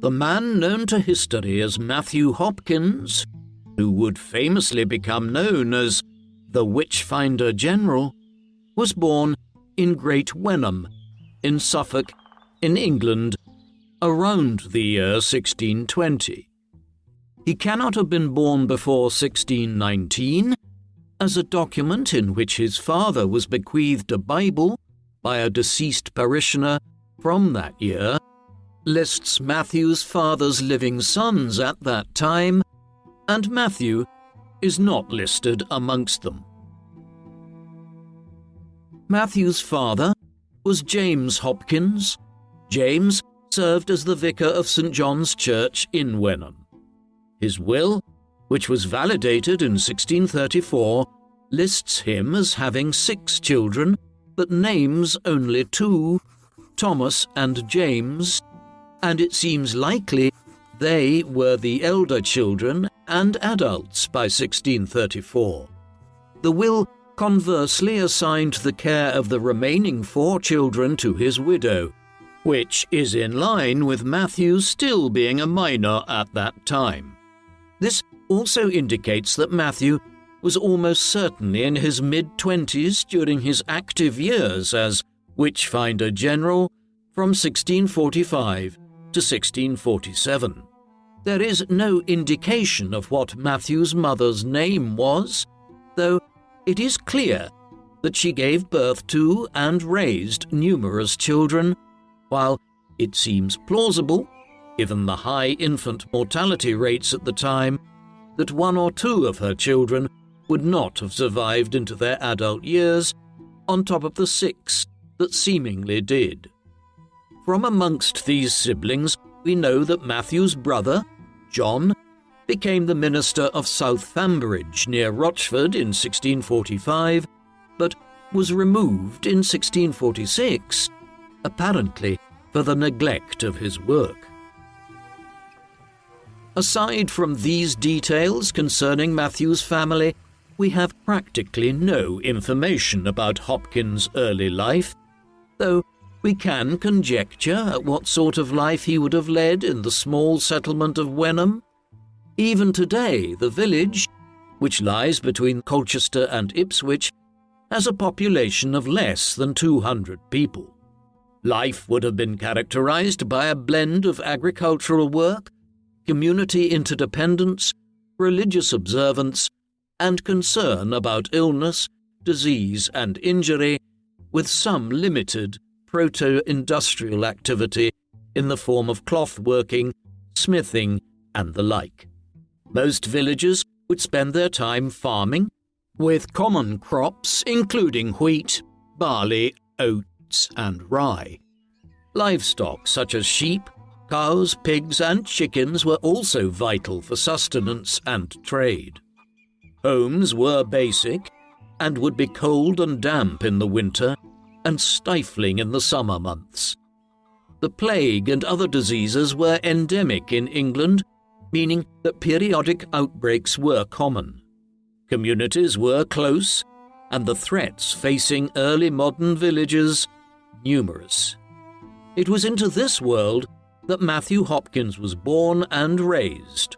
The man known to history as Matthew Hopkins, who would famously become known as the Witchfinder General, was born in Great Wenham, in Suffolk, in England, around the year 1620. He cannot have been born before 1619, as a document in which his father was bequeathed a Bible by a deceased parishioner from that year lists Matthew's father's living sons at that time, and Matthew is not listed amongst them. Matthew's father was James Hopkins. James served as the vicar of St. John's Church in Wenham. His will, which was validated in 1634, lists him as having 6 children, but names only 2, Thomas and James, and it seems likely they were the elder children and adults by 1634. The will conversely assigned the care of the remaining 4 children to his widow, which is in line with Matthew still being a minor at that time. This also indicates that Matthew was almost certainly in his mid-20s during his active years as Witchfinder General from 1645 to 1647. There is no indication of what Matthew's mother's name was, though it is clear that she gave birth to and raised numerous children, while it seems plausible, given the high infant mortality rates at the time, that 1 or 2 of her children would not have survived into their adult years, on top of the 6 that seemingly did. From amongst these siblings, we know that Matthew's brother, John, became the minister of Southambridge near Rochford in 1645, but was removed in 1646, apparently for the neglect of his work. Aside from these details concerning Matthew's family, we have practically no information about Hopkins' early life, though we can conjecture at what sort of life he would have led in the small settlement of Wenham. Even today, the village, which lies between Colchester and Ipswich, has a population of less than 200 people. Life would have been characterized by a blend of agricultural work, community interdependence, religious observance, and concern about illness, disease, and injury, with some limited proto-industrial activity in the form of cloth working, smithing, and the like. Most villagers would spend their time farming, with common crops including wheat, barley, oats, and rye. Livestock such as sheep, cows, pigs, and chickens were also vital for sustenance and trade. Homes were basic and would be cold and damp in the winter and stifling in the summer months. The plague and other diseases were endemic in England, meaning that periodic outbreaks were common. Communities were close, and the threats facing early modern villages numerous. It was into this world that Matthew Hopkins was born and raised.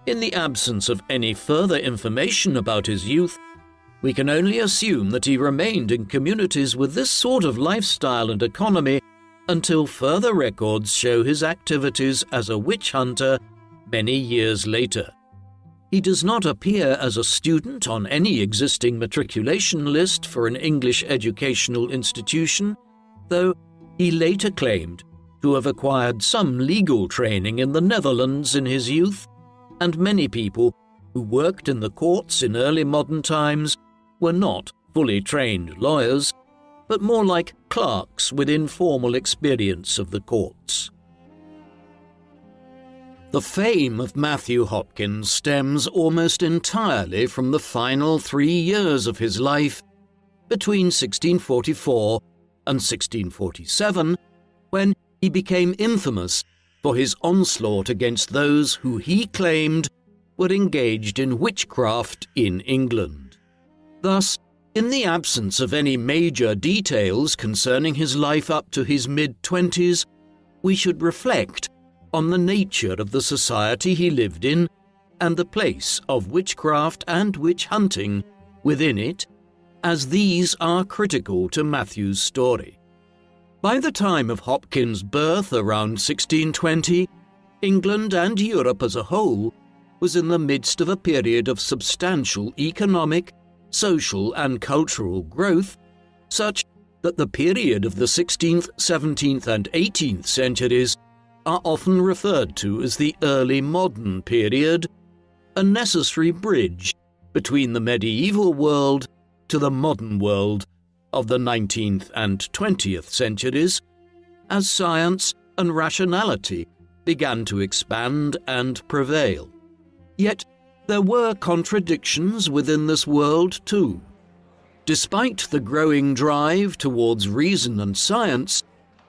In the absence of any further information about his youth, we can only assume that he remained in communities with this sort of lifestyle and economy until further records show his activities as a witch hunter many years later. He does not appear as a student on any existing matriculation list for an English educational institution, though he later claimed to have acquired some legal training in the Netherlands in his youth, and many people who worked in the courts in early modern times were not fully trained lawyers, but more like clerks with informal experience of the courts. The fame of Matthew Hopkins stems almost entirely from the final 3 years of his life, between 1644 and 1647, when he became infamous for his onslaught against those who he claimed were engaged in witchcraft in England. Thus, in the absence of any major details concerning his life up to his mid-20s, we should reflect on the nature of the society he lived in and the place of witchcraft and witch hunting within it, as these are critical to Matthew's story. By the time of Hopkins' birth around 1620, England and Europe as a whole was in the midst of a period of substantial economic, social and cultural growth, such that the period of the 16th, 17th and 18th centuries are often referred to as the early modern period, a necessary bridge between the medieval world to the modern world of the 19th and 20th centuries, as science and rationality began to expand and prevail. Yet there were contradictions within this world too. Despite the growing drive towards reason and science,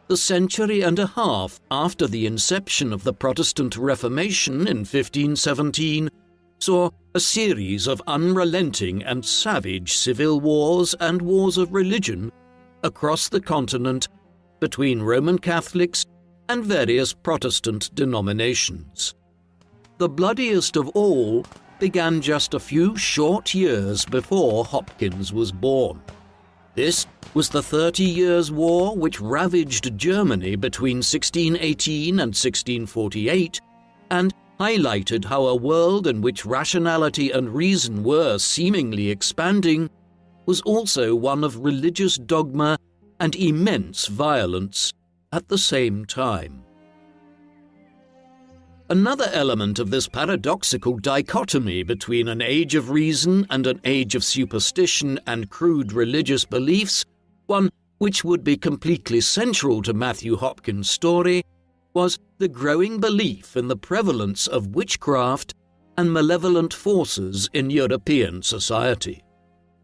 the century and a half after the inception of the Protestant Reformation in 1517 saw a series of unrelenting and savage civil wars and wars of religion across the continent between Roman Catholics and various Protestant denominations. The bloodiest of all began just a few short years before Hopkins was born. This was the 30 Years' War, which ravaged Germany between 1618 and 1648 and highlighted how a world in which rationality and reason were seemingly expanding was also one of religious dogma and immense violence at the same time. Another element of this paradoxical dichotomy between an age of reason and an age of superstition and crude religious beliefs, one which would be completely central to Matthew Hopkins' story, was the growing belief in the prevalence of witchcraft and malevolent forces in European society.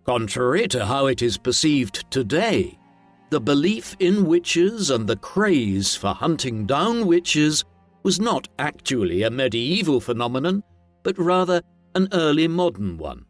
Contrary to how it is perceived today, the belief in witches and the craze for hunting down witches was not actually a medieval phenomenon, but rather an early modern one.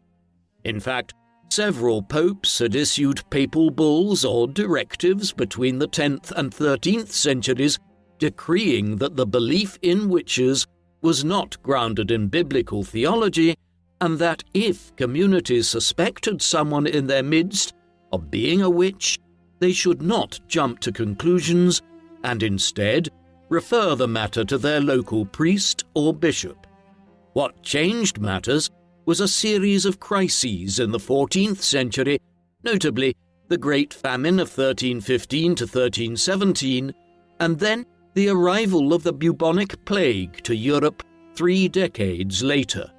In fact, several popes had issued papal bulls or directives between the 10th and 13th centuries decreeing that the belief in witches was not grounded in biblical theology, and that if communities suspected someone in their midst of being a witch, they should not jump to conclusions and instead refer the matter to their local priest or bishop. What changed matters was a series of crises in the 14th century, notably the Great Famine of 1315 to 1317, and then the arrival of the bubonic plague to Europe 3 decades later.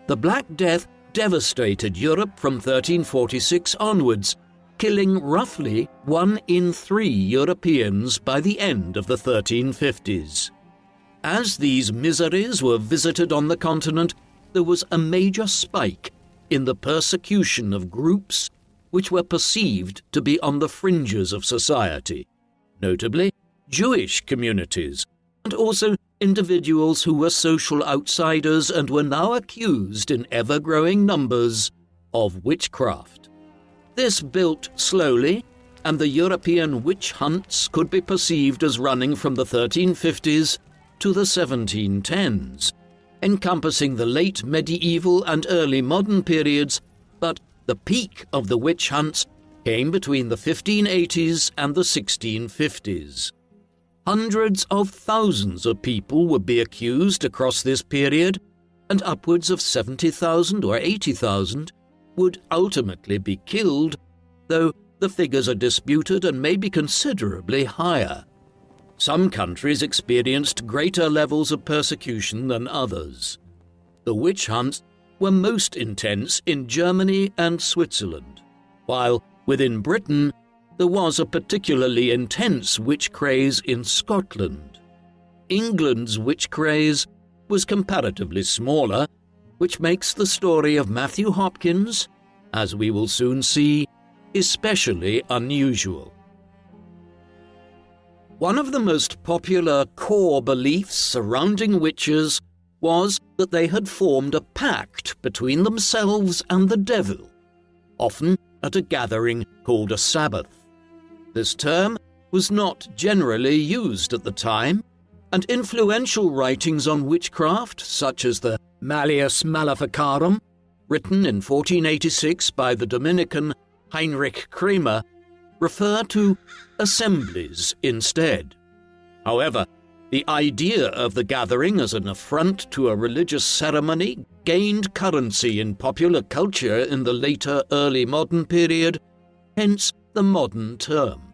The Black Death devastated Europe from 1346 onwards, killing roughly 1 in 3 Europeans by the end of the 1350s. As these miseries were visited on the continent, there was a major spike in the persecution of groups which were perceived to be on the fringes of society, notably Jewish communities, and also individuals who were social outsiders and were now accused in ever-growing numbers of witchcraft. This built slowly, and the European witch hunts could be perceived as running from the 1350s to the 1710s, encompassing the late medieval and early modern periods, but the peak of the witch hunts came between the 1580s and the 1650s. Hundreds of thousands of people would be accused across this period, and upwards of 70,000 or 80,000 would ultimately be killed, though the figures are disputed and may be considerably higher. Some countries experienced greater levels of persecution than others. The witch hunts were most intense in Germany and Switzerland, while within Britain there was a particularly intense witch craze in Scotland. England's witch craze was comparatively smaller, which makes the story of Matthew Hopkins, as we will soon see, especially unusual. One of the most popular core beliefs surrounding witches was that they had formed a pact between themselves and the devil, often at a gathering called a Sabbath. This term was not generally used at the time, and influential writings on witchcraft, such as the Malleus Maleficarum, written in 1486 by the Dominican Heinrich Kramer, refer to assemblies instead. However, the idea of the gathering as an affront to a religious ceremony gained currency in popular culture in the later early modern period, hence the modern term.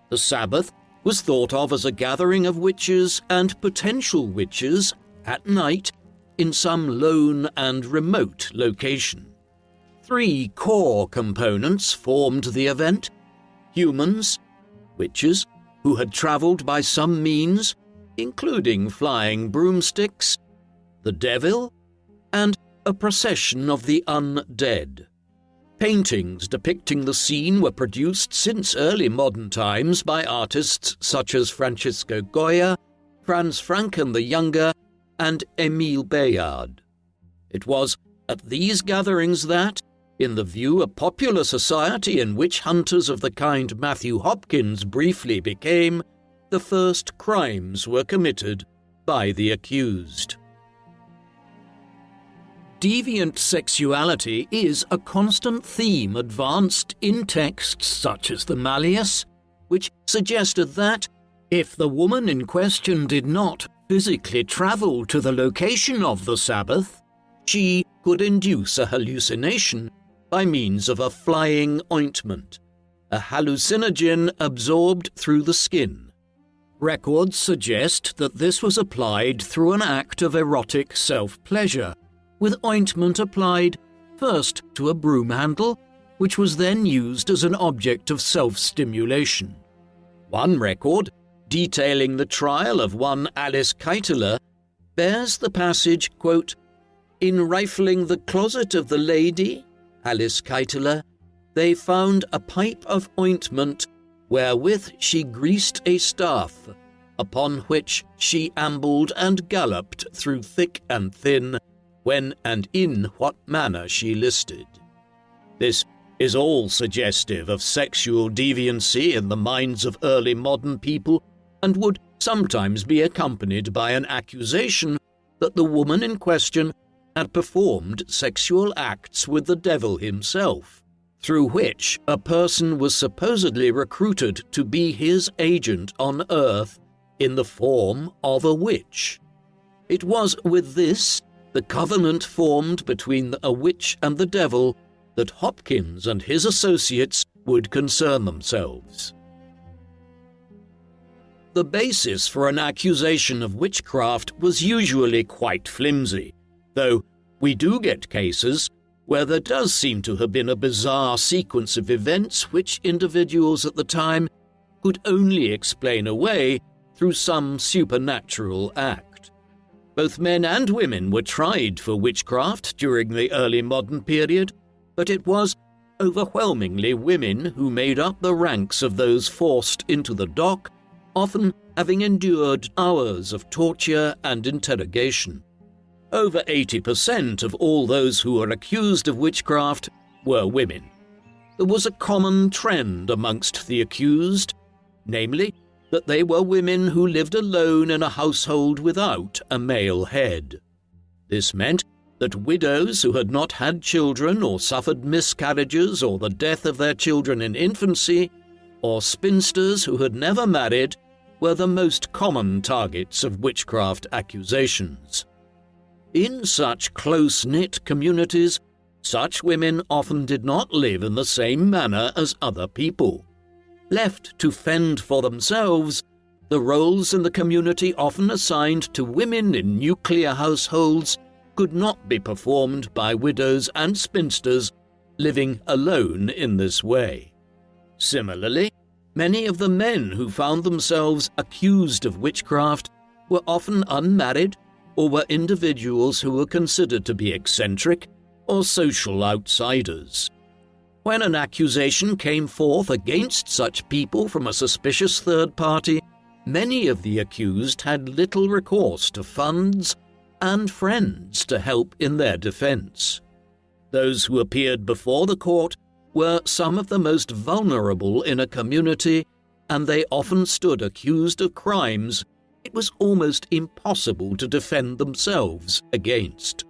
The Sabbath was thought of as a gathering of witches and potential witches at night in some lone and remote location. 3 core components formed the event: humans, witches who had travelled by some means, including flying broomsticks, the devil, and a procession of the undead. Paintings depicting the scene were produced since early modern times by artists such as Francisco Goya, Franz Franken the Younger, and Émile Bayard. It was at these gatherings that, in the view of popular society and witch hunters of the kind Matthew Hopkins briefly became, the first crimes were committed by the accused. Deviant sexuality is a constant theme advanced in texts such as the Malleus, which suggested that, if the woman in question did not physically travel to the location of the Sabbath, she could induce a hallucination by means of a flying ointment, a hallucinogen absorbed through the skin. Records suggest that this was applied through an act of erotic self-pleasure, with ointment applied first to a broom handle, which was then used as an object of self-stimulation. One record, detailing the trial of one Alice Keiteler, bears the passage, quote, "In rifling the closet of the lady, Alice Keiteler, they found a pipe of ointment wherewith she greased a staff, upon which she ambled and galloped through thick and thin, when and in what manner she listed." This is all suggestive of sexual deviancy in the minds of early modern people, and would sometimes be accompanied by an accusation that the woman in question had performed sexual acts with the devil himself, through which a person was supposedly recruited to be his agent on earth in the form of a witch. It was with this, the covenant formed between a witch and the devil, that Hopkins and his associates would concern themselves. The basis for an accusation of witchcraft was usually quite flimsy, though we do get cases where there does seem to have been a bizarre sequence of events which individuals at the time could only explain away through some supernatural act. Both men and women were tried for witchcraft during the early modern period, but it was overwhelmingly women who made up the ranks of those forced into the dock, often having endured hours of torture and interrogation. Over 80% of all those who were accused of witchcraft were women. There was a common trend amongst the accused, namely, that they were women who lived alone in a household without a male head. This meant that widows who had not had children or suffered miscarriages or the death of their children in infancy, or spinsters who had never married, were the most common targets of witchcraft accusations. In such close-knit communities, such women often did not live in the same manner as other people. Left to fend for themselves, the roles in the community often assigned to women in nuclear households could not be performed by widows and spinsters living alone in this way. Similarly, many of the men who found themselves accused of witchcraft were often unmarried or were individuals who were considered to be eccentric or social outsiders. When an accusation came forth against such people from a suspicious third party, many of the accused had little recourse to funds and friends to help in their defense. Those who appeared before the court were some of the most vulnerable in a community, and they often stood accused of crimes it was almost impossible to defend themselves against.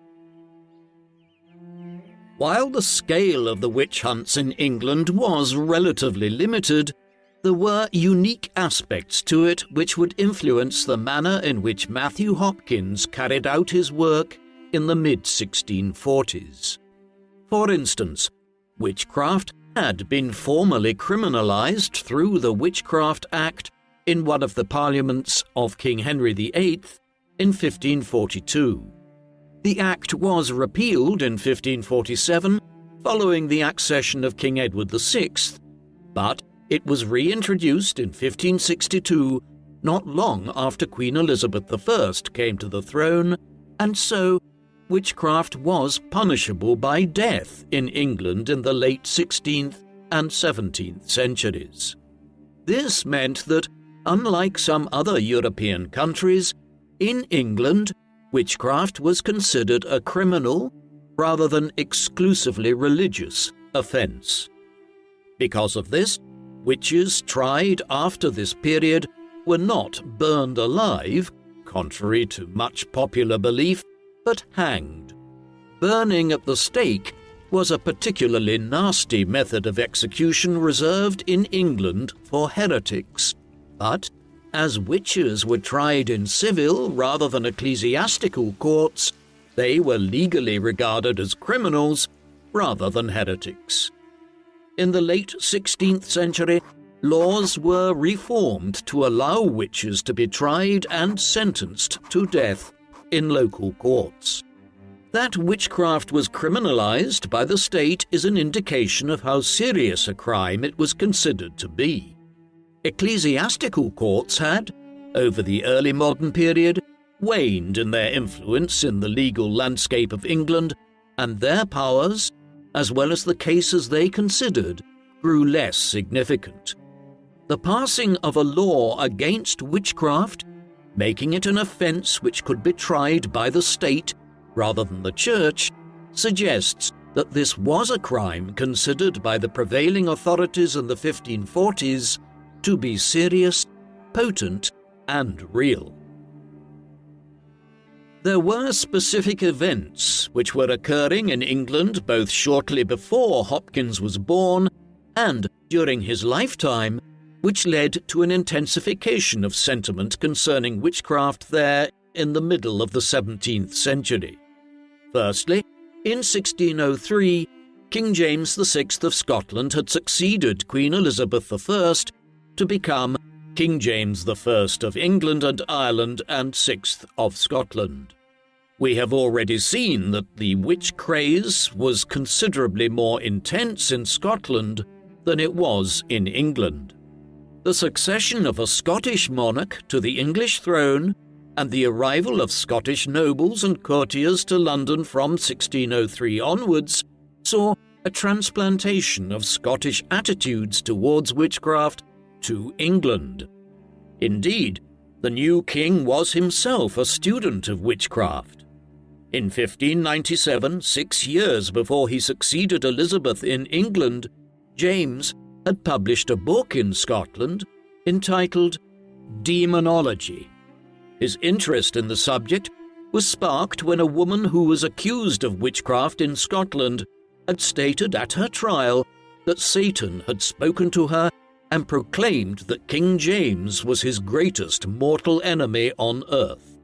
While the scale of the witch hunts in England was relatively limited, there were unique aspects to it which would influence the manner in which Matthew Hopkins carried out his work in the mid-1640s. For instance, witchcraft had been formally criminalised through the Witchcraft Act in one of the parliaments of King Henry VIII in 1542. The Act was repealed in 1547 following the accession of King Edward VI, but it was reintroduced in 1562, not long after Queen Elizabeth I came to the throne, and so witchcraft was punishable by death in England in the late 16th and 17th centuries. This meant that, unlike some other European countries, in England, witchcraft was considered a criminal rather than exclusively religious offence. Because of this, witches tried after this period were not burned alive, contrary to much popular belief, but hanged. Burning at the stake was a particularly nasty method of execution reserved in England for heretics, but as witches were tried in civil rather than ecclesiastical courts, they were legally regarded as criminals rather than heretics. In the late 16th century, laws were reformed to allow witches to be tried and sentenced to death in local courts. That witchcraft was criminalized by the state is an indication of how serious a crime it was considered to be. Ecclesiastical courts had, over the early modern period, waned in their influence in the legal landscape of England, and their powers, as well as the cases they considered, grew less significant. The passing of a law against witchcraft, making it an offence which could be tried by the state rather than the church, suggests that this was a crime considered by the prevailing authorities in the 1540s to be serious, potent, and real. There were specific events which were occurring in England both shortly before Hopkins was born and during his lifetime, which led to an intensification of sentiment concerning witchcraft there in the middle of the 17th century. Firstly, in 1603, King James VI of Scotland had succeeded Queen Elizabeth I to become King James I of England and Ireland and VI of Scotland. We have already seen that the witch craze was considerably more intense in Scotland than it was in England. The succession of a Scottish monarch to the English throne and the arrival of Scottish nobles and courtiers to London from 1603 onwards saw a transplantation of Scottish attitudes towards witchcraft to England. Indeed, the new king was himself a student of witchcraft. In 1597, 6 years before he succeeded Elizabeth in England, James had published a book in Scotland entitled Demonology. His interest in the subject was sparked when a woman who was accused of witchcraft in Scotland had stated at her trial that Satan had spoken to her and proclaimed that King James was his greatest mortal enemy on earth.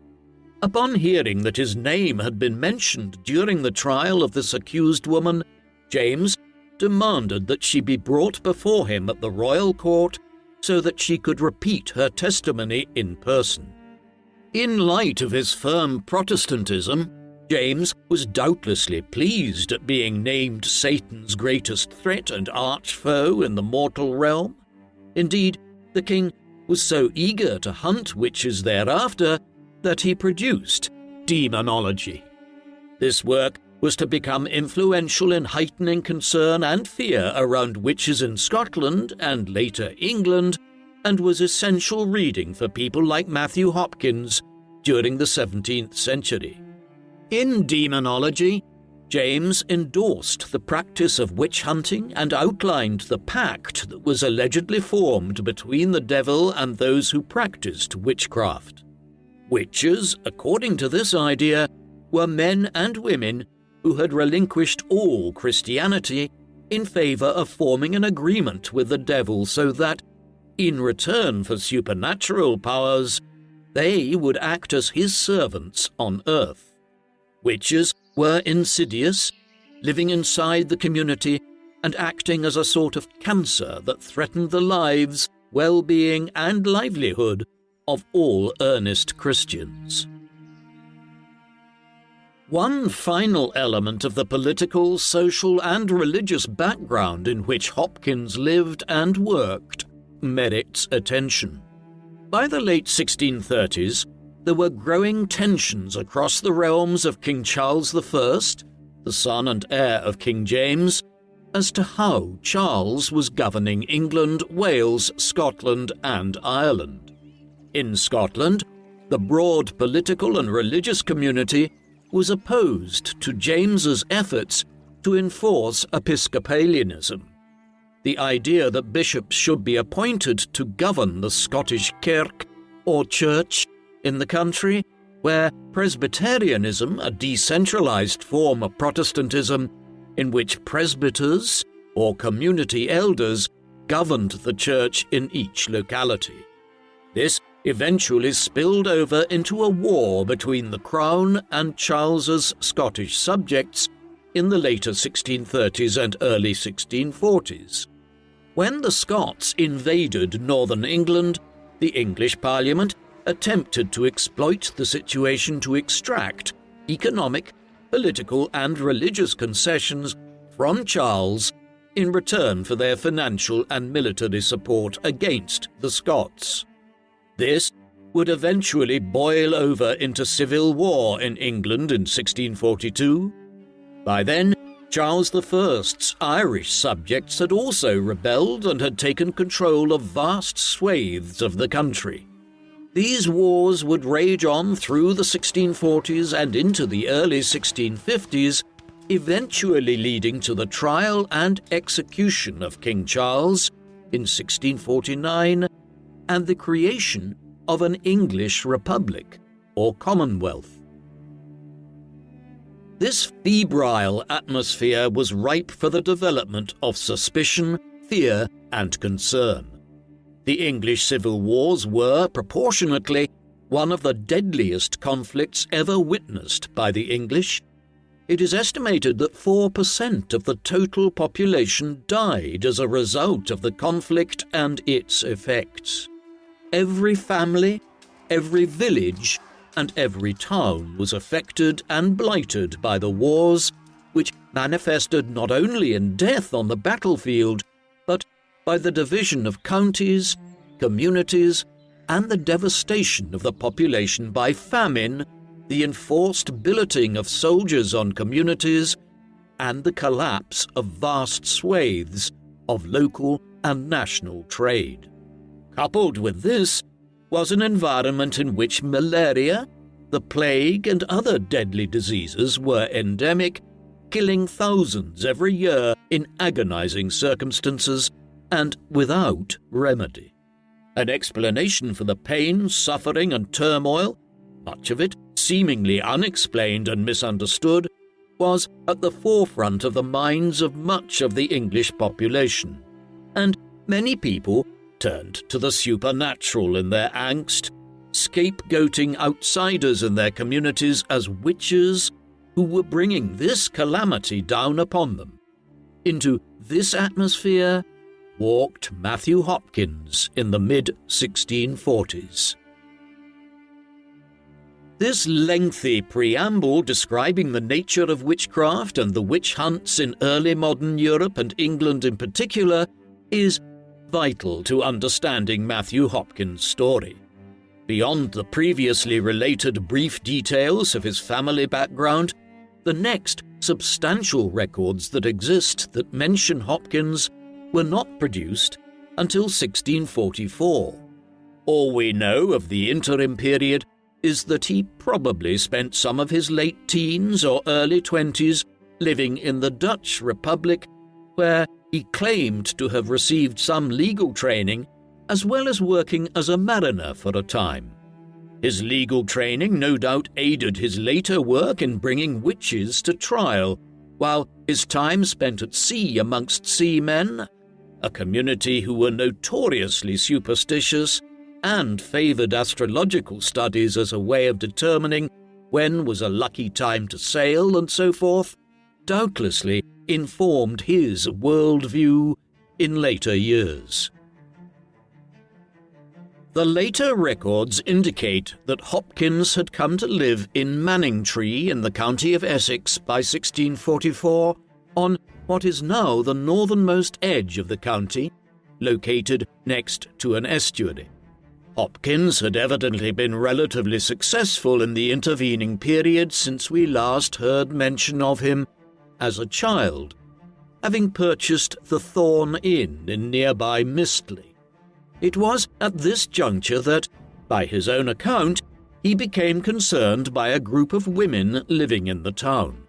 Upon hearing that his name had been mentioned during the trial of this accused woman, James demanded that she be brought before him at the royal court so that she could repeat her testimony in person. In light of his firm Protestantism, James was doubtlessly pleased at being named Satan's greatest threat and arch foe in the mortal realm. Indeed, the king was so eager to hunt witches thereafter that he produced Demonology. This work was to become influential in heightening concern and fear around witches in Scotland and later England, and was essential reading for people like Matthew Hopkins during the 17th century. In Demonology, James endorsed the practice of witch hunting and outlined the pact that was allegedly formed between the devil and those who practiced witchcraft. Witches, according to this idea, were men and women who had relinquished all Christianity in favor of forming an agreement with the devil so that, in return for supernatural powers, they would act as his servants on earth. Witches were insidious, living inside the community and acting as a sort of cancer that threatened the lives, well-being and livelihood of all earnest Christians. One final element of the political, social and religious background in which Hopkins lived and worked merits attention. By the late 1630s, there were growing tensions across the realms of King Charles I, the son and heir of King James, as to how Charles was governing England, Wales, Scotland and Ireland. In Scotland, the broad political and religious community was opposed to James's efforts to enforce Episcopalianism. The idea that bishops should be appointed to govern the Scottish Kirk, or church, in the country, where Presbyterianism, a decentralized form of Protestantism in which presbyters, or community elders, governed the church in each locality. This eventually spilled over into a war between the Crown and Charles's Scottish subjects in the later 1630s and early 1640s. When the Scots invaded northern England, the English Parliament attempted to exploit the situation to extract economic, political and religious concessions from Charles in return for their financial and military support against the Scots. This would eventually boil over into civil war in England in 1642. By then, Charles I's Irish subjects had also rebelled and had taken control of vast swathes of the country. These wars would rage on through the 1640s and into the early 1650s, eventually leading to the trial and execution of King Charles in 1649 and the creation of an English Republic, or Commonwealth. This febrile atmosphere was ripe for the development of suspicion, fear, and concern. The English civil wars were, proportionately, one of the deadliest conflicts ever witnessed by the English. It is estimated that 4% of the total population died as a result of the conflict and its effects. Every family, every village, and every town was affected and blighted by the wars, which manifested not only in death on the battlefield, but by the division of counties, communities, and the devastation of the population by famine, the enforced billeting of soldiers on communities, and the collapse of vast swathes of local and national trade. Coupled with this was an environment in which malaria, the plague, and other deadly diseases were endemic, killing thousands every year in agonizing circumstances and without remedy. An explanation for the pain, suffering, and turmoil, much of it seemingly unexplained and misunderstood, was at the forefront of the minds of much of the English population, and many people turned to the supernatural in their angst, scapegoating outsiders in their communities as witches who were bringing this calamity down upon them. Into this atmosphere walked Matthew Hopkins in the mid-1640s. This lengthy preamble describing the nature of witchcraft and the witch hunts in early modern Europe and England in particular is vital to understanding Matthew Hopkins' story. Beyond the previously related brief details of his family background, the next substantial records that exist that mention Hopkins were not produced until 1644. All we know of the interim period is that he probably spent some of his late teens or early 20s living in the Dutch Republic, where he claimed to have received some legal training as well as working as a mariner for a time. His legal training no doubt aided his later work in bringing witches to trial, while his time spent at sea amongst seamen, a community who were notoriously superstitious and favoured astrological studies as a way of determining when was a lucky time to sail and so forth, doubtlessly informed his worldview in later years. The later records indicate that Hopkins had come to live in Manningtree in the county of Essex by 1644 on what is now the northernmost edge of the county, located next to an estuary. Hopkins had evidently been relatively successful in the intervening period since we last heard mention of him as a child, having purchased the Thorn Inn in nearby Mistley. It was at this juncture that, by his own account, he became concerned by a group of women living in the town.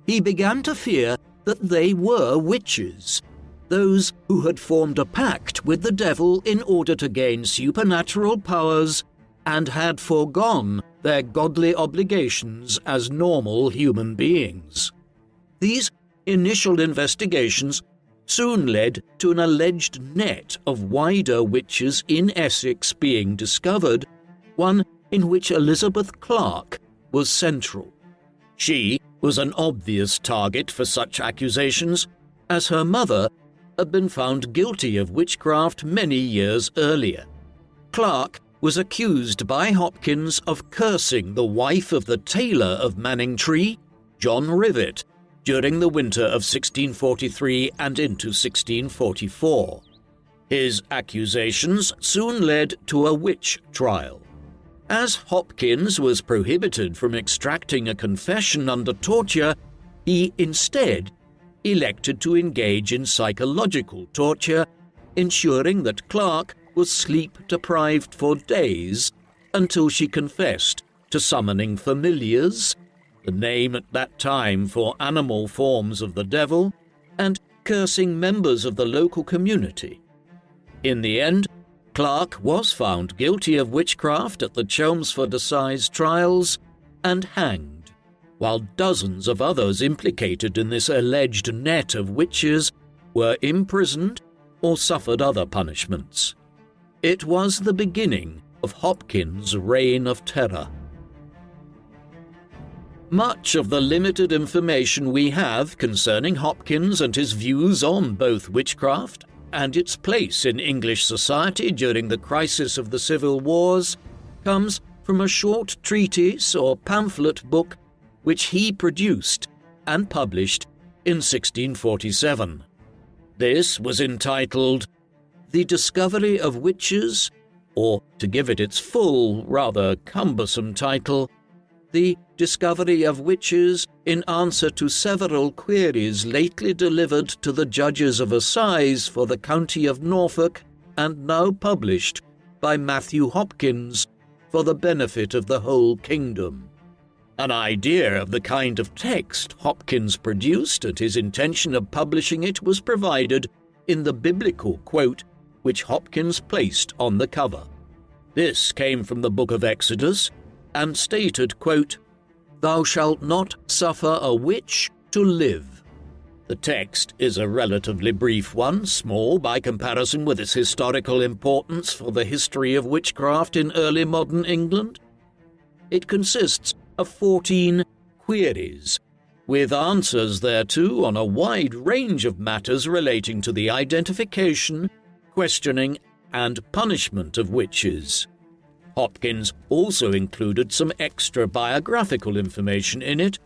He began to fear that they were witches, those who had formed a pact with the devil in order to gain supernatural powers and had foregone their godly obligations as normal human beings. These initial investigations soon led to an alleged net of wider witches in Essex being discovered, one in which Elizabeth Clark was central. She was an obvious target for such accusations, as her mother had been found guilty of witchcraft many years earlier. Clark was accused by Hopkins of cursing the wife of the tailor of Manningtree, John Rivet, during the winter of 1643 and into 1644. His accusations soon led to a witch trial. As Hopkins was prohibited from extracting a confession under torture, he instead elected to engage in psychological torture, ensuring that Clark was sleep-deprived for days until she confessed to summoning familiars, the name at that time for animal forms of the devil, and cursing members of the local community. In the end, Clark was found guilty of witchcraft at the Chelmsford Assize trials and hanged, while dozens of others implicated in this alleged net of witches were imprisoned or suffered other punishments. It was the beginning of Hopkins' reign of terror. Much of the limited information we have concerning Hopkins and his views on both witchcraft and its place in English society during the crisis of the Civil Wars comes from a short treatise or pamphlet book which he produced and published in 1647. This was entitled The Discovery of Witches, or, to give it its full, rather cumbersome title, The Discovery of Witches in Answer to Several Queries lately delivered to the Judges of Assize for the County of Norfolk and now published by Matthew Hopkins for the benefit of the whole kingdom. An idea of the kind of text Hopkins produced and his intention of publishing it was provided in the biblical quote which Hopkins placed on the cover. This came from the book of Exodus and stated, quote, "Thou shalt not suffer a witch to live." The text is a relatively brief one, small by comparison with its historical importance for the history of witchcraft in early modern England. It consists of 14 queries, with answers thereto on a wide range of matters relating to the identification, questioning, and punishment of witches. Hopkins also included some extra biographical information in it,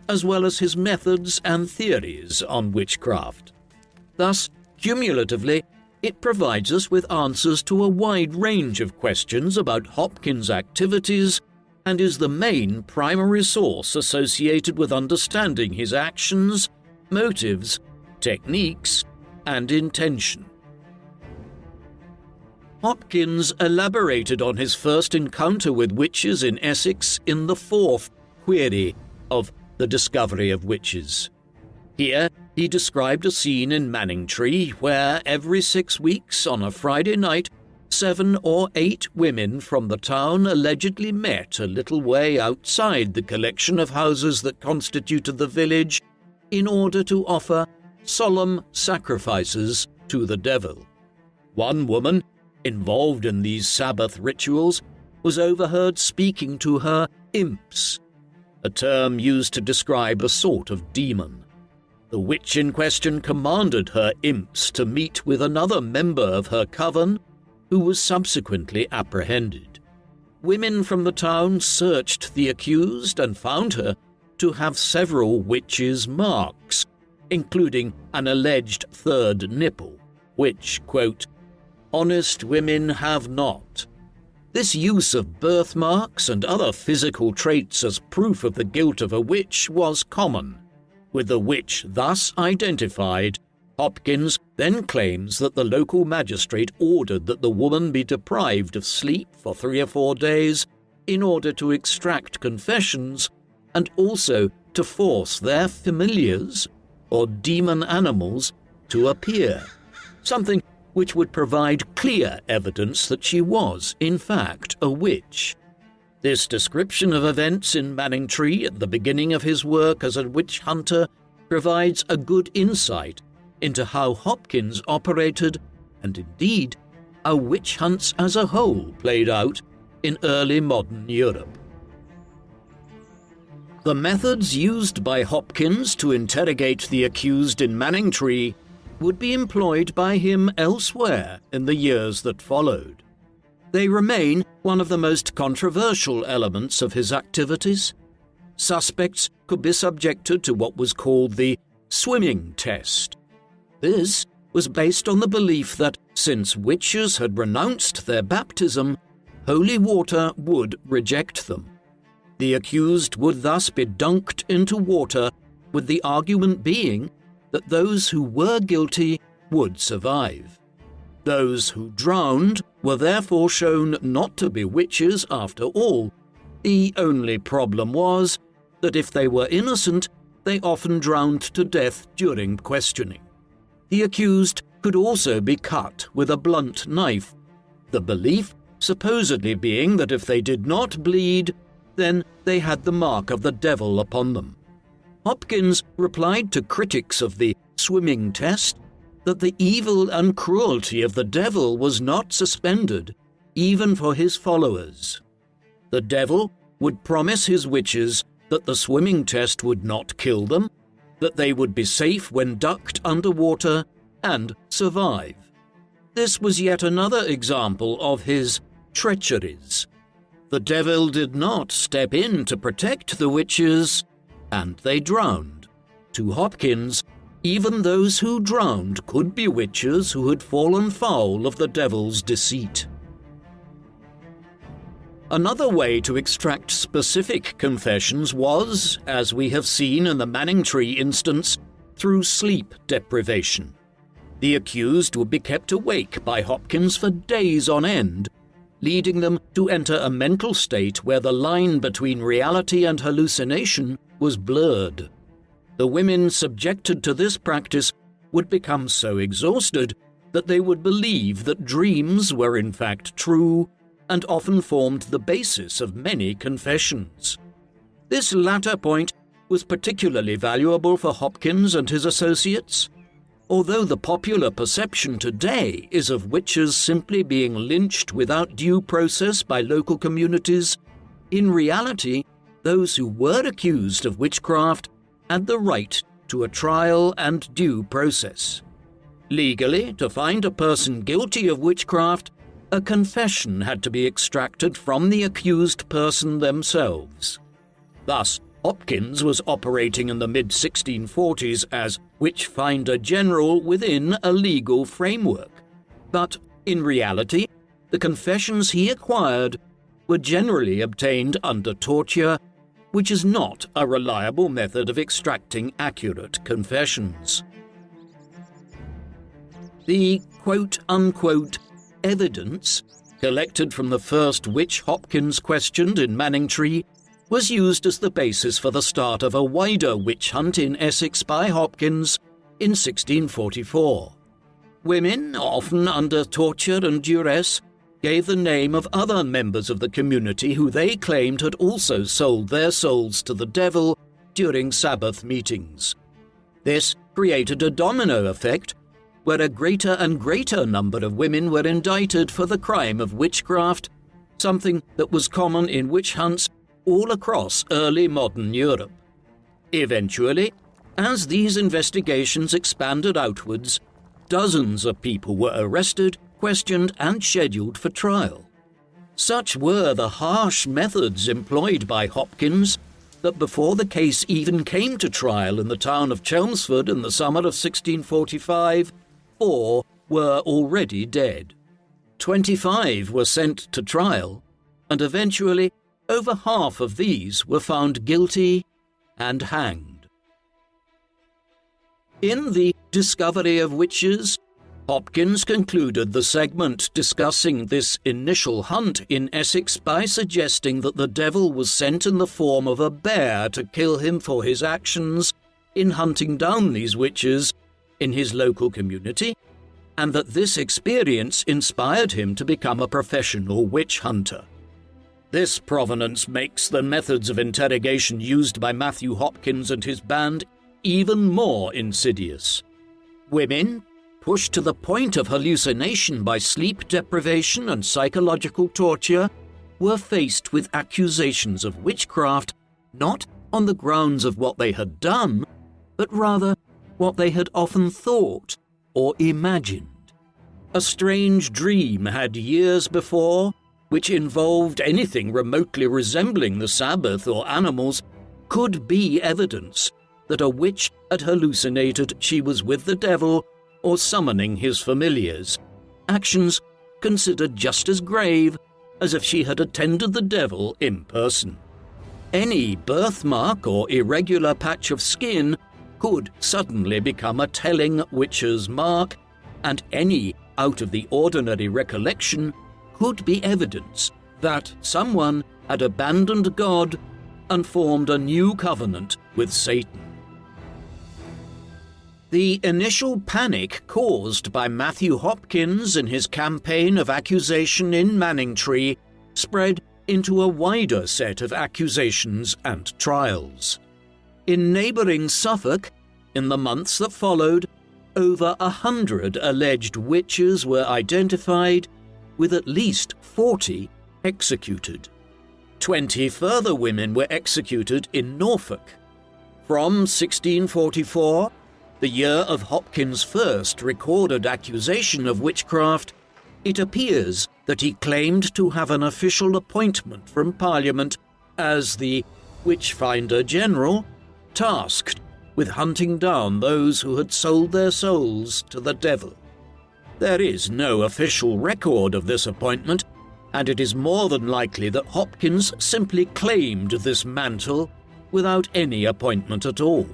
as well as his methods and theories on witchcraft. Thus, cumulatively, it provides us with answers to a wide range of questions about Hopkins' activities and is the main primary source associated with understanding his actions, motives, techniques, and intention. Hopkins elaborated on his first encounter with witches in Essex in the 4th query of The Discovery of Witches. Here, he described a scene in Manningtree where every 6 weeks on a Friday night, 7 or 8 women from the town allegedly met a little way outside the collection of houses that constituted the village in order to offer solemn sacrifices to the devil. One woman, involved in these Sabbath rituals, was overheard speaking to her imps, a term used to describe a sort of demon. The witch in question commanded her imps to meet with another member of her coven, who was subsequently apprehended. Women from the town searched the accused and found her to have several witches' marks, including an alleged third nipple, which, quote, "honest women have not." This use of birthmarks and other physical traits as proof of the guilt of a witch was common. With the witch thus identified, Hopkins then claims that the local magistrate ordered that the woman be deprived of sleep for 3 or 4 days in order to extract confessions and also to force their familiars, or demon animals, to appear, something which would provide clear evidence that she was, in fact, a witch. This description of events in Manningtree at the beginning of his work as a witch hunter provides a good insight into how Hopkins operated, and indeed how witch hunts as a whole played out in early modern Europe. The methods used by Hopkins to interrogate the accused in Manningtree would be employed by him elsewhere in the years that followed. They remain one of the most controversial elements of his activities. Suspects could be subjected to what was called the swimming test. This was based on the belief that, since witches had renounced their baptism, holy water would reject them. The accused would thus be dunked into water, with the argument being that those who were guilty would survive. Those who drowned were therefore shown not to be witches after all. The only problem was that if they were innocent, they often drowned to death during questioning. The accused could also be cut with a blunt knife, the belief supposedly being that if they did not bleed, then they had the mark of the devil upon them. Hopkins replied to critics of the swimming test that the evil and cruelty of the devil was not suspended, even for his followers. The devil would promise his witches that the swimming test would not kill them, that they would be safe when ducked underwater and survive. This was yet another example of his treacheries. The devil did not step in to protect the witches, and they drowned. To Hopkins, even those who drowned could be witches who had fallen foul of the devil's deceit. Another way to extract specific confessions was, as we have seen in the Manningtree instance, through sleep deprivation. The accused would be kept awake by Hopkins for days on end, leading them to enter a mental state where the line between reality and hallucination was blurred. The women subjected to this practice would become so exhausted that they would believe that dreams were in fact true and often formed the basis of many confessions. This latter point was particularly valuable for Hopkins and his associates. Although the popular perception today is of witches simply being lynched without due process by local communities, in reality, those who were accused of witchcraft had the right to a trial and due process. Legally, to find a person guilty of witchcraft, a confession had to be extracted from the accused person themselves. Thus, Hopkins was operating in the mid-1640s as Witchfinder General within a legal framework. But, in reality, the confessions he acquired were generally obtained under torture, which is not a reliable method of extracting accurate confessions. The quote-unquote evidence collected from the first witch Hopkins questioned in Manningtree was used as the basis for the start of a wider witch hunt in Essex by Hopkins in 1644. Women, often under torture and duress, gave the name of other members of the community who they claimed had also sold their souls to the devil during Sabbath meetings. This created a domino effect where a greater and greater number of women were indicted for the crime of witchcraft, something that was common in witch hunts all across early modern Europe. Eventually, as these investigations expanded outwards, dozens of people were arrested, questioned, and scheduled for trial. Such were the harsh methods employed by Hopkins that before the case even came to trial in the town of Chelmsford in the summer of 1645, 4 were already dead. 25 were sent to trial, and eventually over half of these were found guilty and hanged. In the Discovery of Witches, Hopkins concluded the segment discussing this initial hunt in Essex by suggesting that the devil was sent in the form of a bear to kill him for his actions in hunting down these witches in his local community, and that this experience inspired him to become a professional witch hunter. This provenance makes the methods of interrogation used by Matthew Hopkins and his band even more insidious. Women, pushed to the point of hallucination by sleep deprivation and psychological torture, were faced with accusations of witchcraft not on the grounds of what they had done, but rather what they had often thought or imagined. A strange dream had years before, which involved anything remotely resembling the Sabbath or animals, could be evidence that a witch had hallucinated she was with the devil or summoning his familiars, actions considered just as grave as if she had attended the devil in person. Any birthmark or irregular patch of skin could suddenly become a telling witch's mark, and any out-of-the-ordinary recollection could be evidence that someone had abandoned God and formed a new covenant with Satan. The initial panic caused by Matthew Hopkins in his campaign of accusation in Manningtree spread into a wider set of accusations and trials. In neighbouring Suffolk, in the months that followed, over 100 alleged witches were identified, with at least 40 executed. 20 further women were executed in Norfolk. From 1644, the year of Hopkins' first recorded accusation of witchcraft, it appears that he claimed to have an official appointment from Parliament as the Witchfinder General, tasked with hunting down those who had sold their souls to the devil. There is no official record of this appointment, and it is more than likely that Hopkins simply claimed this mantle without any appointment at all.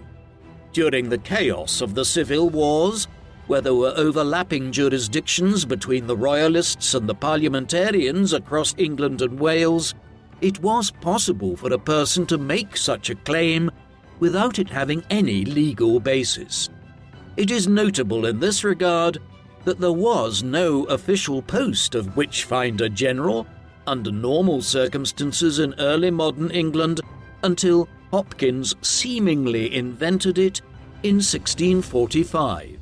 During the chaos of the civil wars, where there were overlapping jurisdictions between the royalists and the parliamentarians across England and Wales, it was possible for a person to make such a claim without it having any legal basis. It is notable in this regard that there was no official post of Witchfinder General under normal circumstances in early modern England until Hopkins seemingly invented it in 1645.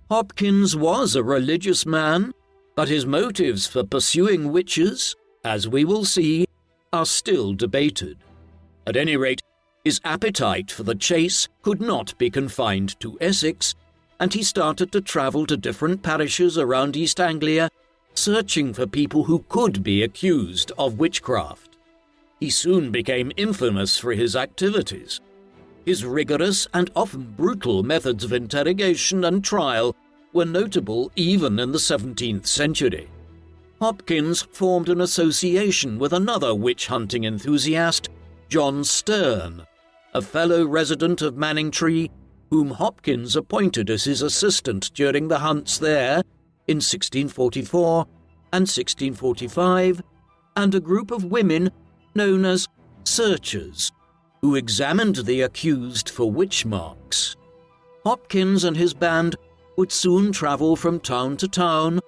Hopkins was a religious man, but his motives for pursuing witches, as we will see, are still debated. At any rate, his appetite for the chase could not be confined to Essex, and he started to travel to different parishes around East Anglia, searching for people who could be accused of witchcraft. He soon became infamous for his activities. His rigorous and often brutal methods of interrogation and trial were notable even in the 17th century. Hopkins formed an association with another witch-hunting enthusiast, John Sterne, a fellow resident of Manningtree, whom Hopkins appointed as his assistant during the hunts there in 1644 and 1645, and a group of women known as searchers, who examined the accused for witch marks. Hopkins and his band would soon travel from town to town,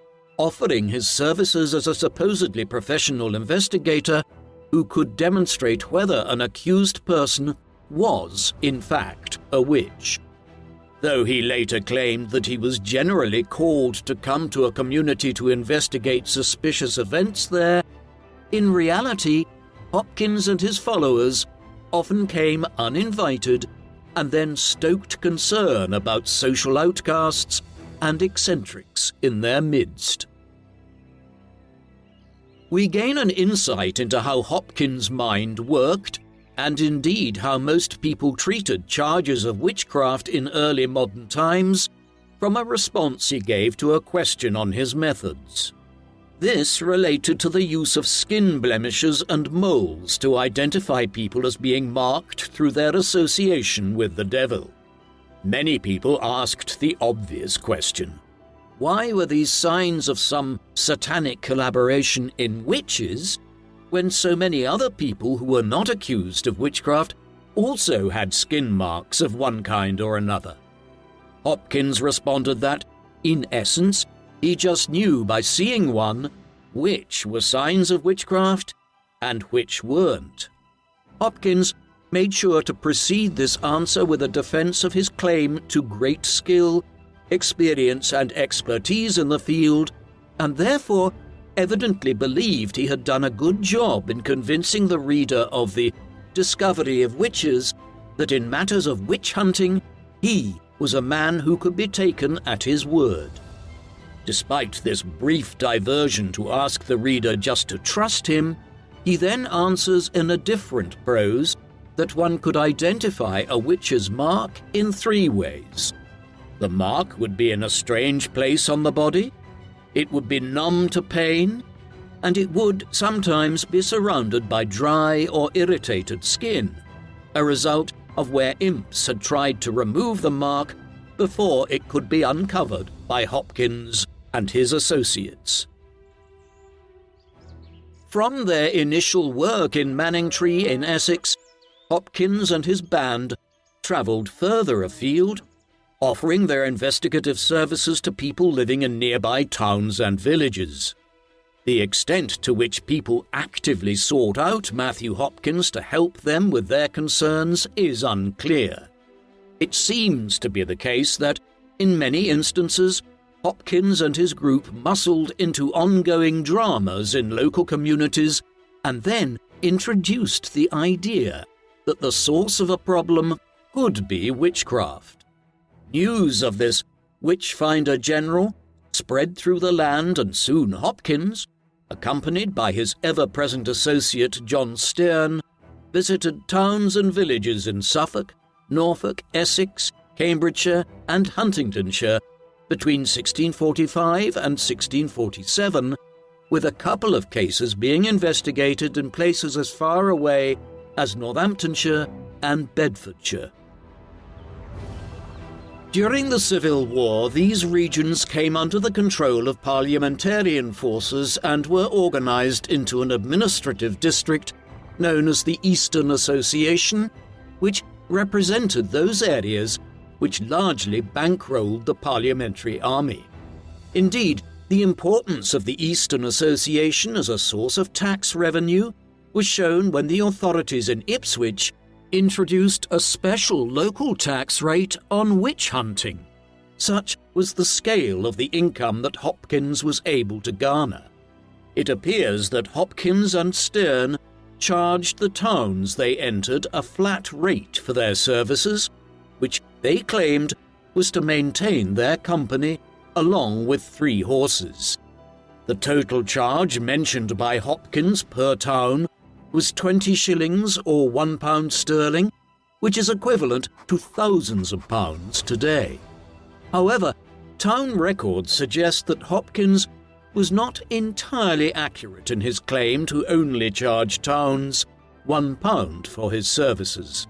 offering his services as a supposedly professional investigator who could demonstrate whether an accused person was, in fact, a witch. Though he later claimed that he was generally called to come to a community to investigate suspicious events there, in reality, Hopkins and his followers often came uninvited and then stoked concern about social outcasts and eccentrics in their midst. We gain an insight into how Hopkins' mind worked, and indeed how most people treated charges of witchcraft in early modern times, from a response he gave to a question on his methods. This related to the use of skin blemishes and moles to identify people as being marked through their association with the devil. Many people asked the obvious question: why were these signs of some satanic collaboration in witches when so many other people who were not accused of witchcraft also had skin marks of one kind or another? Hopkins responded that, in essence, he just knew by seeing one which were signs of witchcraft and which weren't. Hopkins made sure to precede this answer with a defense of his claim to great skill, experience and expertise in the field, and therefore evidently believed he had done a good job in convincing the reader of the Discovery of Witches that in matters of witch hunting he was a man who could be taken at his word. Despite this brief diversion to ask the reader just to trust him, he then answers in a different prose that one could identify a witch's mark in 3 ways. The mark would be in a strange place on the body, it would be numb to pain, and it would sometimes be surrounded by dry or irritated skin, a result of where imps had tried to remove the mark before it could be uncovered by Hopkins and his associates. From their initial work in Manningtree in Essex, Hopkins and his band travelled further afield, offering their investigative services to people living in nearby towns and villages. The extent to which people actively sought out Matthew Hopkins to help them with their concerns is unclear. It seems to be the case that, in many instances, Hopkins and his group muscled into ongoing dramas in local communities and then introduced the idea that the source of a problem could be witchcraft. News of this Witchfinder general spread through the land, and soon Hopkins, accompanied by his ever-present associate John Stern, visited towns and villages in Suffolk, Norfolk, Essex, Cambridgeshire and Huntingdonshire between 1645 and 1647, with a couple of cases being investigated in places as far away as Northamptonshire and Bedfordshire. During the Civil War, these regions came under the control of parliamentarian forces and were organised into an administrative district known as the Eastern Association, which represented those areas which largely bankrolled the parliamentary army. Indeed, the importance of the Eastern Association as a source of tax revenue was shown when the authorities in Ipswich introduced a special local tax rate on witch hunting. Such was the scale of the income that Hopkins was able to garner. It appears that Hopkins and Stern charged the towns they entered a flat rate for their services, which they claimed was to maintain their company along with 3 horses. The total charge mentioned by Hopkins per town was 20 shillings or £1 sterling, which is equivalent to thousands of pounds today. However, town records suggest that Hopkins was not entirely accurate in his claim to only charge towns £1 for his services.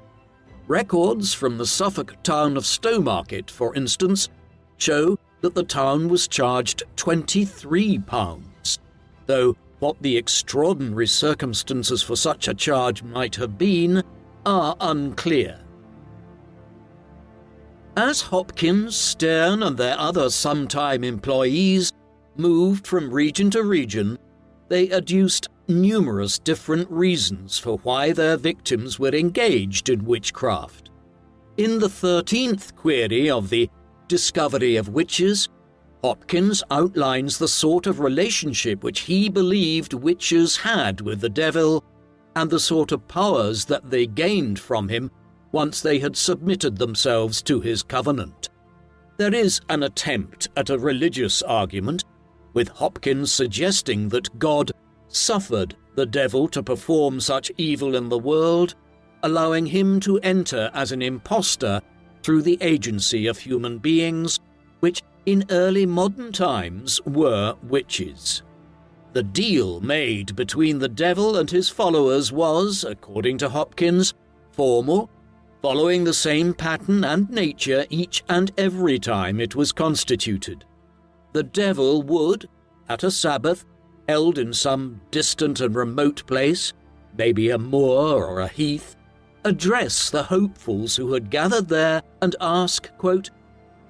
Records from the Suffolk town of Stowmarket, for instance, show that the town was charged £23, though what the extraordinary circumstances for such a charge might have been are unclear. As Hopkins, Stern and their other sometime employees moved from region to region, they adduced numerous different reasons for why their victims were engaged in witchcraft. In the 13th query of the Discovery of Witches, Hopkins outlines the sort of relationship which he believed witches had with the devil and the sort of powers that they gained from him once they had submitted themselves to his covenant. There is an attempt at a religious argument, with Hopkins suggesting that God suffered the devil to perform such evil in the world, allowing him to enter as an impostor through the agency of human beings, which in early modern times were witches. The deal made between the devil and his followers was, according to Hopkins, formal, following the same pattern and nature each and every time it was constituted. The devil would, at a Sabbath, held in some distant and remote place, maybe a moor or a heath, address the hopefuls who had gathered there and ask, quote,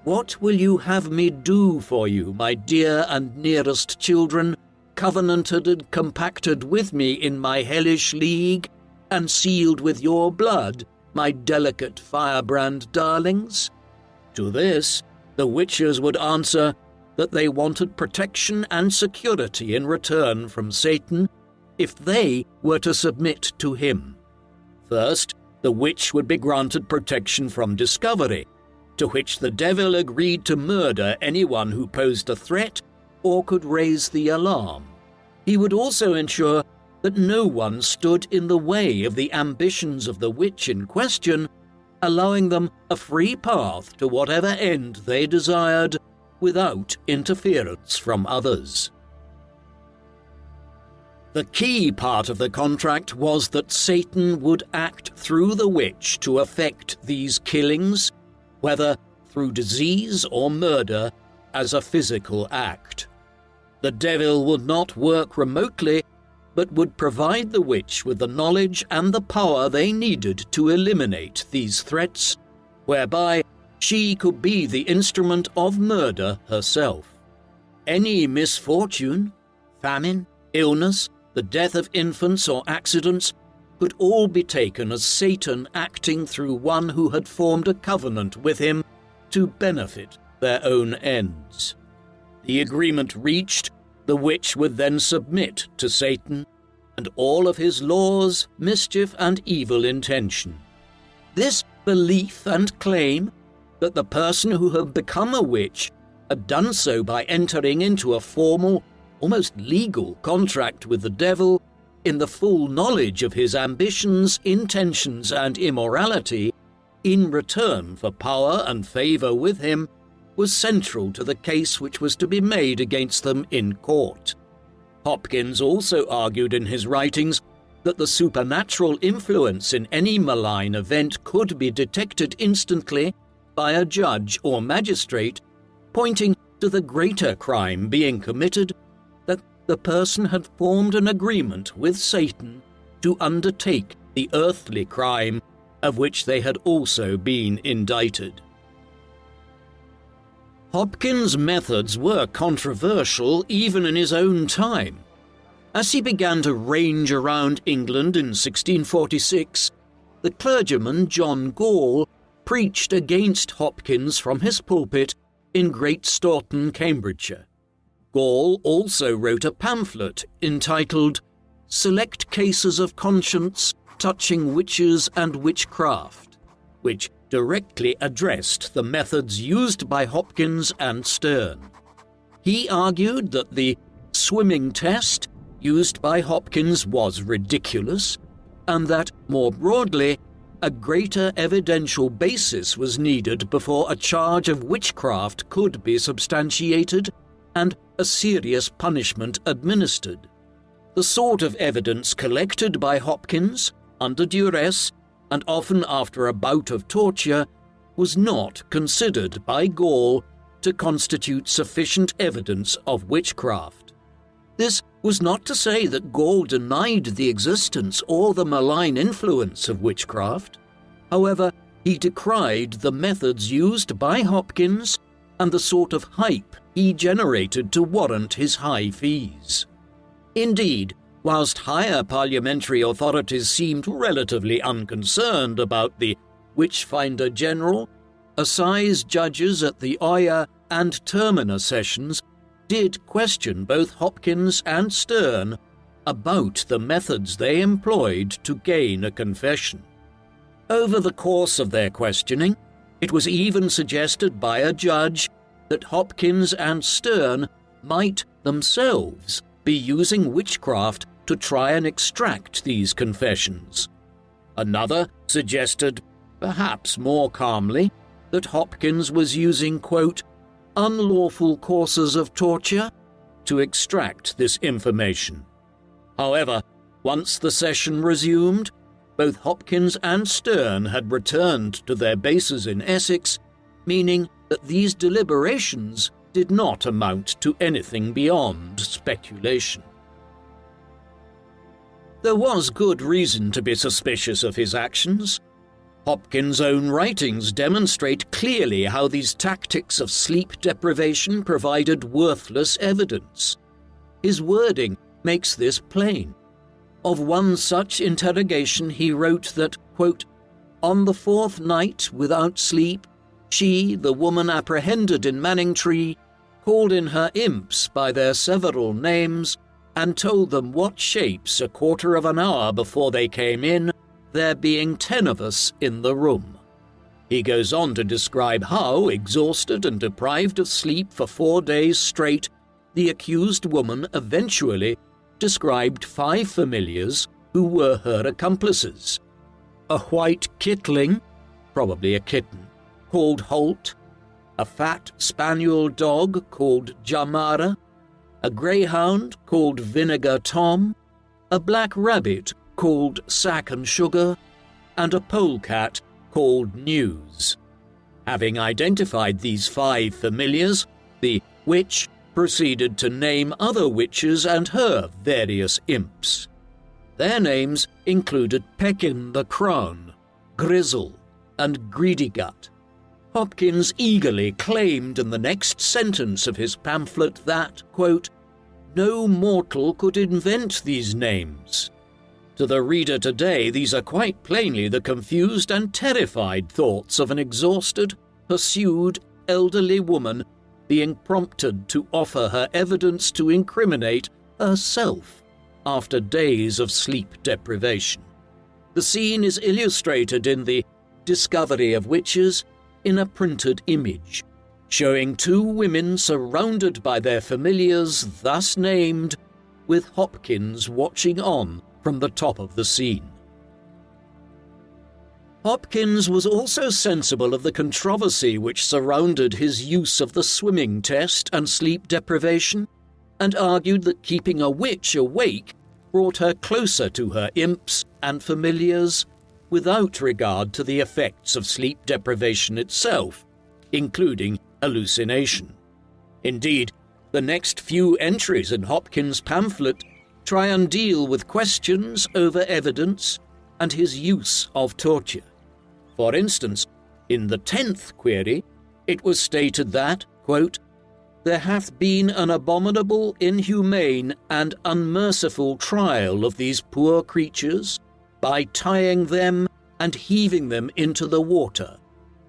"What will you have me do for you, my dear and nearest children, covenanted and compacted with me in my hellish league, and sealed with your blood, my delicate firebrand darlings?" To this, the witches would answer that they wanted protection and security in return from Satan if they were to submit to him. First, the witch would be granted protection from discovery, to which the devil agreed to murder anyone who posed a threat or could raise the alarm. He would also ensure that no one stood in the way of the ambitions of the witch in question, allowing them a free path to whatever end they desired without interference from others. The key part of the contract was that Satan would act through the witch to effect these killings, whether through disease or murder, as a physical act. The devil would not work remotely, but would provide the witch with the knowledge and the power they needed to eliminate these threats, whereby she could be the instrument of murder herself. Any misfortune, famine, illness, the death of infants or accidents could all be taken as Satan acting through one who had formed a covenant with him to benefit their own ends. The agreement reached, the witch would then submit to Satan and all of his laws, mischief, and evil intention. This belief and claim that the person who had become a witch had done so by entering into a formal, almost legal contract with the devil in the full knowledge of his ambitions, intentions, and immorality, in return for power and favor with him, was central to the case which was to be made against them in court. Hopkins also argued in his writings that the supernatural influence in any malign event could be detected instantly by a judge or magistrate, pointing to the greater crime being committed, that the person had formed an agreement with Satan to undertake the earthly crime of which they had also been indicted. Hopkins' methods were controversial even in his own time. As he began to range around England in 1646, the clergyman John Gall preached against Hopkins from his pulpit in Great Staughton, Cambridgeshire. Gall also wrote a pamphlet entitled Select Cases of Conscience Touching Witches and Witchcraft, which directly addressed the methods used by Hopkins and Stern. He argued that the swimming test used by Hopkins was ridiculous, and that, more broadly, a greater evidential basis was needed before a charge of witchcraft could be substantiated and a serious punishment administered. The sort of evidence collected by Hopkins, under duress, and often after a bout of torture, was not considered by Gall to constitute sufficient evidence of witchcraft. This was not to say that Gall denied the existence or the malign influence of witchcraft. However, he decried the methods used by Hopkins and the sort of hype he generated to warrant his high fees. Indeed, whilst higher parliamentary authorities seemed relatively unconcerned about the Witchfinder General, assize judges at the Oyer and Terminer sessions did question both Hopkins and Stern about the methods they employed to gain a confession. Over the course of their questioning, it was even suggested by a judge that Hopkins and Stern might themselves be using witchcraft to try and extract these confessions. Another suggested, perhaps more calmly, that Hopkins was using, quote, unlawful courses of torture to extract this information. However, once the session resumed, both Hopkins and Stern had returned to their bases in Essex, meaning that these deliberations did not amount to anything beyond speculation. There was good reason to be suspicious of his actions. Hopkins' own writings demonstrate clearly how these tactics of sleep deprivation provided worthless evidence. His wording makes this plain. Of one such interrogation he wrote that, quote, on the fourth night without sleep, she, the woman apprehended in Manningtree, called in her imps by their several names, and told them what shapes a quarter of an hour before they came in, there being 10 of us in the room. He goes on to describe how, exhausted and deprived of sleep for 4 days straight, the accused woman eventually described 5 familiars who were her accomplices. A white kittling, probably a kitten, called Holt, a fat spaniel dog called Jamara, a greyhound called Vinegar Tom, a black rabbit called Sack and Sugar, and a polecat called News. Having identified these 5 familiars, the witch proceeded to name other witches and her various imps. Their names included Peckin the Crown, Grizzle, and Greedygut. Hopkins eagerly claimed in the next sentence of his pamphlet that, quote, no mortal could invent these names. To the reader today, these are quite plainly the confused and terrified thoughts of an exhausted, pursued, elderly woman being prompted to offer her evidence to incriminate herself after days of sleep deprivation. The scene is illustrated in the Discovery of Witches in a printed image, showing 2 women surrounded by their familiars thus named, with Hopkins watching on from the top of the scene. Hopkins was also sensible of the controversy which surrounded his use of the swimming test and sleep deprivation, and argued that keeping a witch awake brought her closer to her imps and familiars without regard to the effects of sleep deprivation itself, including hallucination. Indeed, the next few entries in Hopkins' pamphlet try and deal with questions over evidence and his use of torture. For instance, in the 10th query, it was stated that, quote, there hath been an abominable, inhumane, and unmerciful trial of these poor creatures, by tying them and heaving them into the water,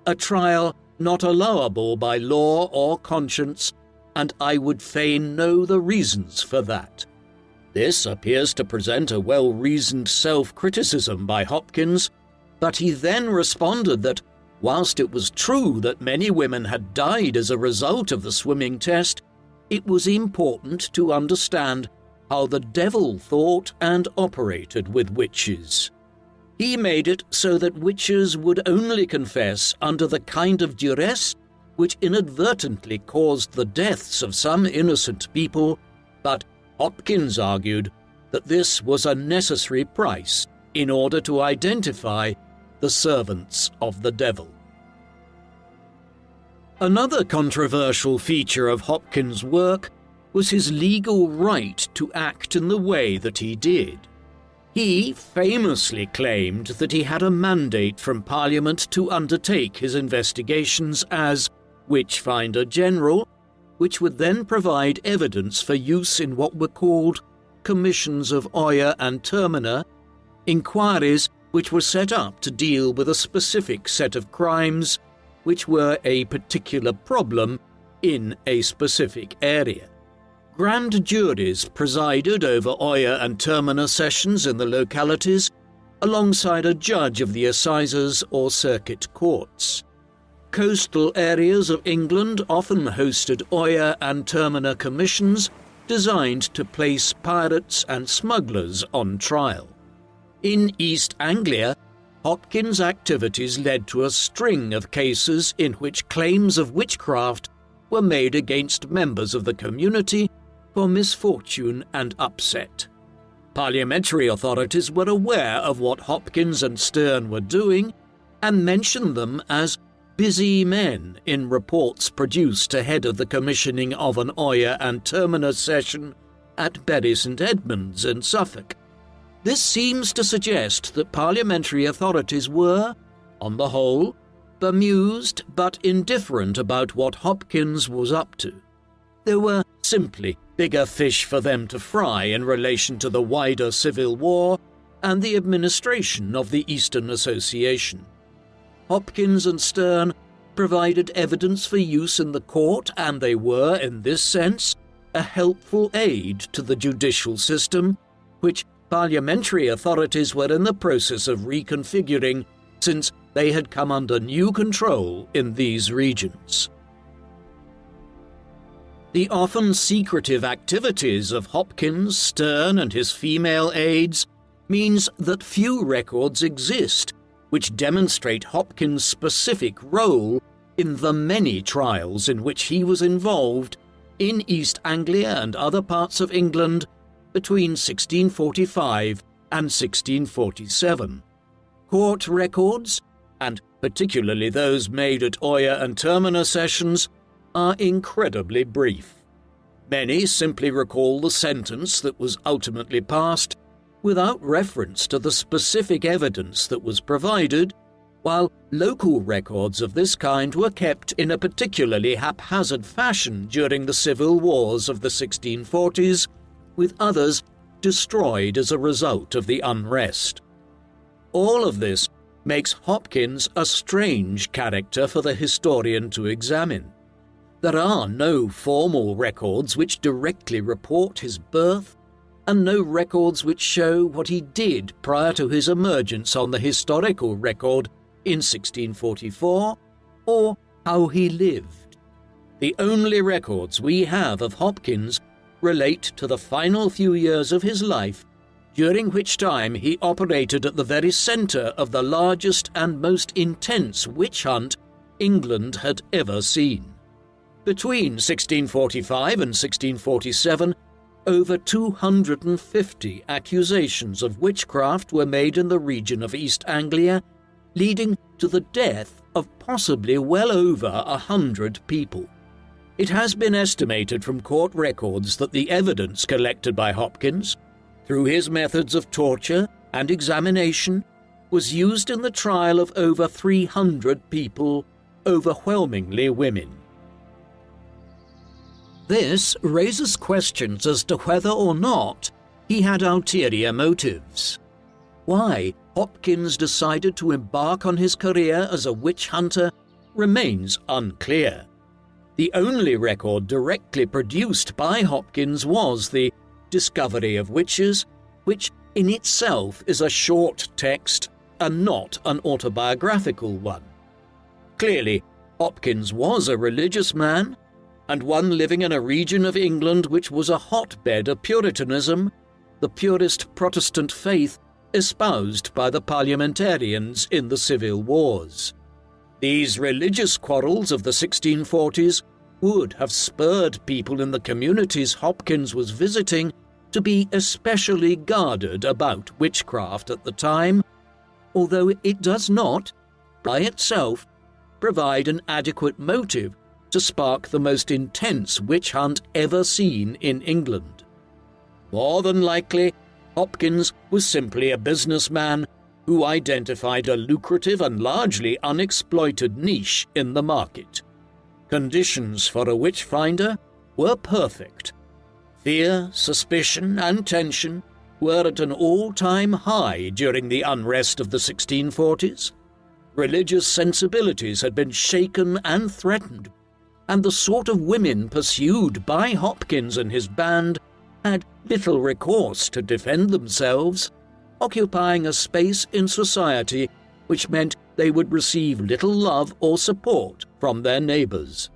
a trial not allowable by law or conscience, and I would fain know the reasons for that. This appears to present a well-reasoned self-criticism by Hopkins, but he then responded that, whilst it was true that many women had died as a result of the swimming test, it was important to understand how the devil thought and operated with witches. He made it so that witches would only confess under the kind of duress which inadvertently caused the deaths of some innocent people, but Hopkins argued that this was a necessary price in order to identify the servants of the devil. Another controversial feature of Hopkins' work was his legal right to act in the way that he did. He famously claimed that he had a mandate from Parliament to undertake his investigations as Witchfinder General, which would then provide evidence for use in what were called commissions of oyer and termina, inquiries which were set up to deal with a specific set of crimes which were a particular problem in a specific area. Grand juries presided over oyer and termina sessions in the localities, alongside a judge of the assizes or circuit courts. Coastal areas of England often hosted oyer and termina commissions designed to place pirates and smugglers on trial. In East Anglia, Hopkins' activities led to a string of cases in which claims of witchcraft were made against members of the community for misfortune and upset. Parliamentary authorities were aware of what Hopkins and Sterne were doing and mentioned them as busy men in reports produced ahead of the commissioning of an oyer and termina session at Bury St Edmunds in Suffolk. This seems to suggest that parliamentary authorities were, on the whole, bemused but indifferent about what Hopkins was up to. There were simply bigger fish for them to fry in relation to the wider civil war and the administration of the Eastern Association. Hopkins and Sterne provided evidence for use in the court, and they were, in this sense, a helpful aid to the judicial system, which parliamentary authorities were in the process of reconfiguring since they had come under new control in these regions. The often secretive activities of Hopkins, Sterne, and his female aides means that few records exist which demonstrate Hopkins' specific role in the many trials in which he was involved in East Anglia and other parts of England between 1645 and 1647. Court records, and particularly those made at oyer and termina sessions, are incredibly brief. Many simply recall the sentence that was ultimately passed without reference to the specific evidence that was provided, while local records of this kind were kept in a particularly haphazard fashion during the civil wars of the 1640s, with others destroyed as a result of the unrest. All of this makes Hopkins a strange character for the historian to examine. There are no formal records which directly report his birth, and no records which show what he did prior to his emergence on the historical record in 1644, or how he lived. The only records we have of Hopkins relate to the final few years of his life, during which time he operated at the very centre of the largest and most intense witch hunt England had ever seen. Between 1645 and 1647, over 250 accusations of witchcraft were made in the region of East Anglia, leading to the death of possibly well over 100 people. It has been estimated from court records that the evidence collected by Hopkins, through his methods of torture and examination, was used in the trial of over 300 people, overwhelmingly women. This raises questions as to whether or not he had ulterior motives. Why Hopkins decided to embark on his career as a witch hunter remains unclear. The only record directly produced by Hopkins was the Discovery of Witches, which in itself is a short text and not an autobiographical one. Clearly, Hopkins was a religious man, and one living in a region of England which was a hotbed of Puritanism, the purest Protestant faith espoused by the parliamentarians in the civil wars. These religious quarrels of the 1640s would have spurred people in the communities Hopkins was visiting to be especially guarded about witchcraft at the time, although it does not, by itself, provide an adequate motive to spark the most intense witch hunt ever seen in England. More than likely, Hopkins was simply a businessman who identified a lucrative and largely unexploited niche in the market. Conditions for a witchfinder were perfect. Fear, suspicion, and tension were at an all-time high during the unrest of the 1640s. Religious sensibilities had been shaken and threatened, and the sort of women pursued by Hopkins and his band had little recourse to defend themselves, occupying a space in society which meant they would receive little love or support from their neighbours.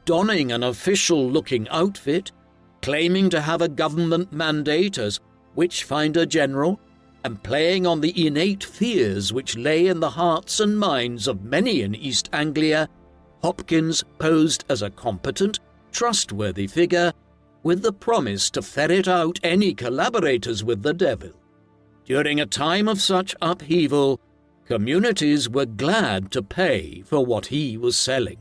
Donning an official-looking outfit, claiming to have a government mandate as Witchfinder General, and playing on the innate fears which lay in the hearts and minds of many in East Anglia, Hopkins posed as a competent, trustworthy figure with the promise to ferret out any collaborators with the devil. During a time of such upheaval, communities were glad to pay for what he was selling.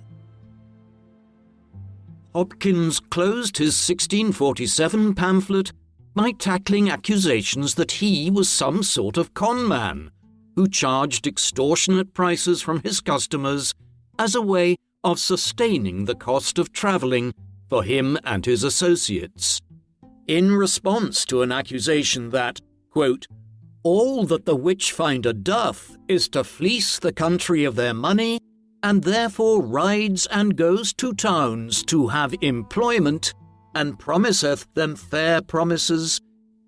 Hopkins closed his 1647 pamphlet by tackling accusations that he was some sort of con man who charged extortionate prices from his customers as a way of sustaining the cost of travelling for him and his associates. In response to an accusation that, quote, "all that the Witchfinder doth is to fleece the country of their money, and therefore rides and goes to towns to have employment, and promiseth them fair promises,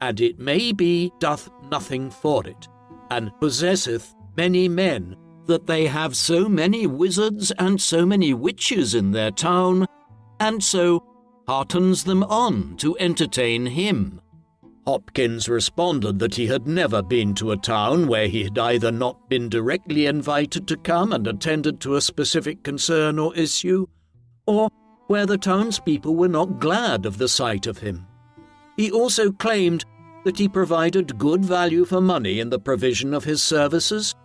and it may be doth nothing for it, and possesseth many men, that they have so many wizards and so many witches in their town, and so heartens them on to entertain him." Hopkins responded that he had never been to a town where he had either not been directly invited to come and attended to a specific concern or issue, or where the townspeople were not glad of the sight of him. He also claimed that he provided good value for money in the provision of his services,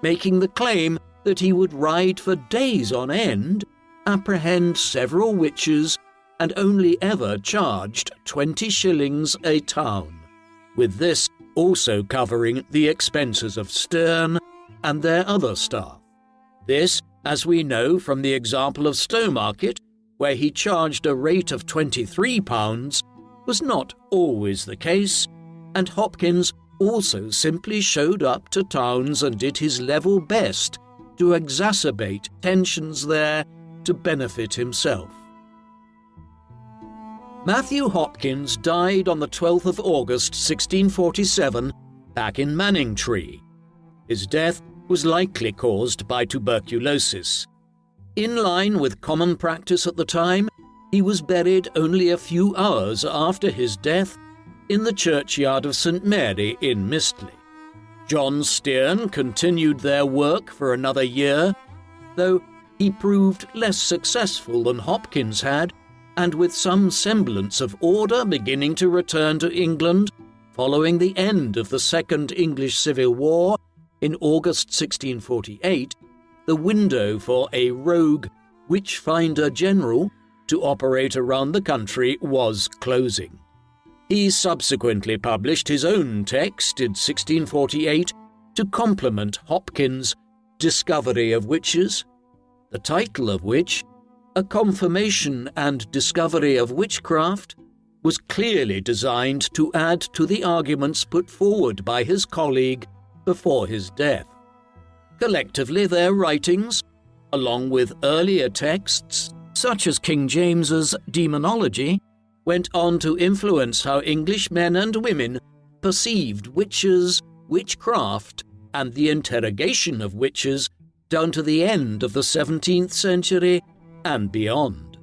making the claim that he would ride for days on end, apprehend several witches, and only ever charged 20 shillings a town, with this also covering the expenses of Sterne and their other staff. This, as we know from the example of Stowmarket, where he charged a rate of £23, was not always the case, and Hopkins also simply showed up to towns and did his level best to exacerbate tensions there to benefit himself. Matthew Hopkins died on the 12th of August 1647 back in Manningtree. His death was likely caused by tuberculosis. In line with common practice at the time, he was buried only a few hours after his death in the churchyard of St. Mary in Mistley. John Sterne continued their work for another year, though he proved less successful than Hopkins had, and with some semblance of order beginning to return to England following the end of the Second English Civil War in August 1648, the window for a rogue Witchfinder General to operate around the country was closing. He subsequently published his own text in 1648 to complement Hopkins' Discovery of Witches, the title of which, A Confirmation and Discovery of Witchcraft, was clearly designed to add to the arguments put forward by his colleague before his death. Collectively, their writings, along with earlier texts such as King James's Demonology, went on to influence how English men and women perceived witches, witchcraft, and the interrogation of witches down to the end of the 17th century and beyond.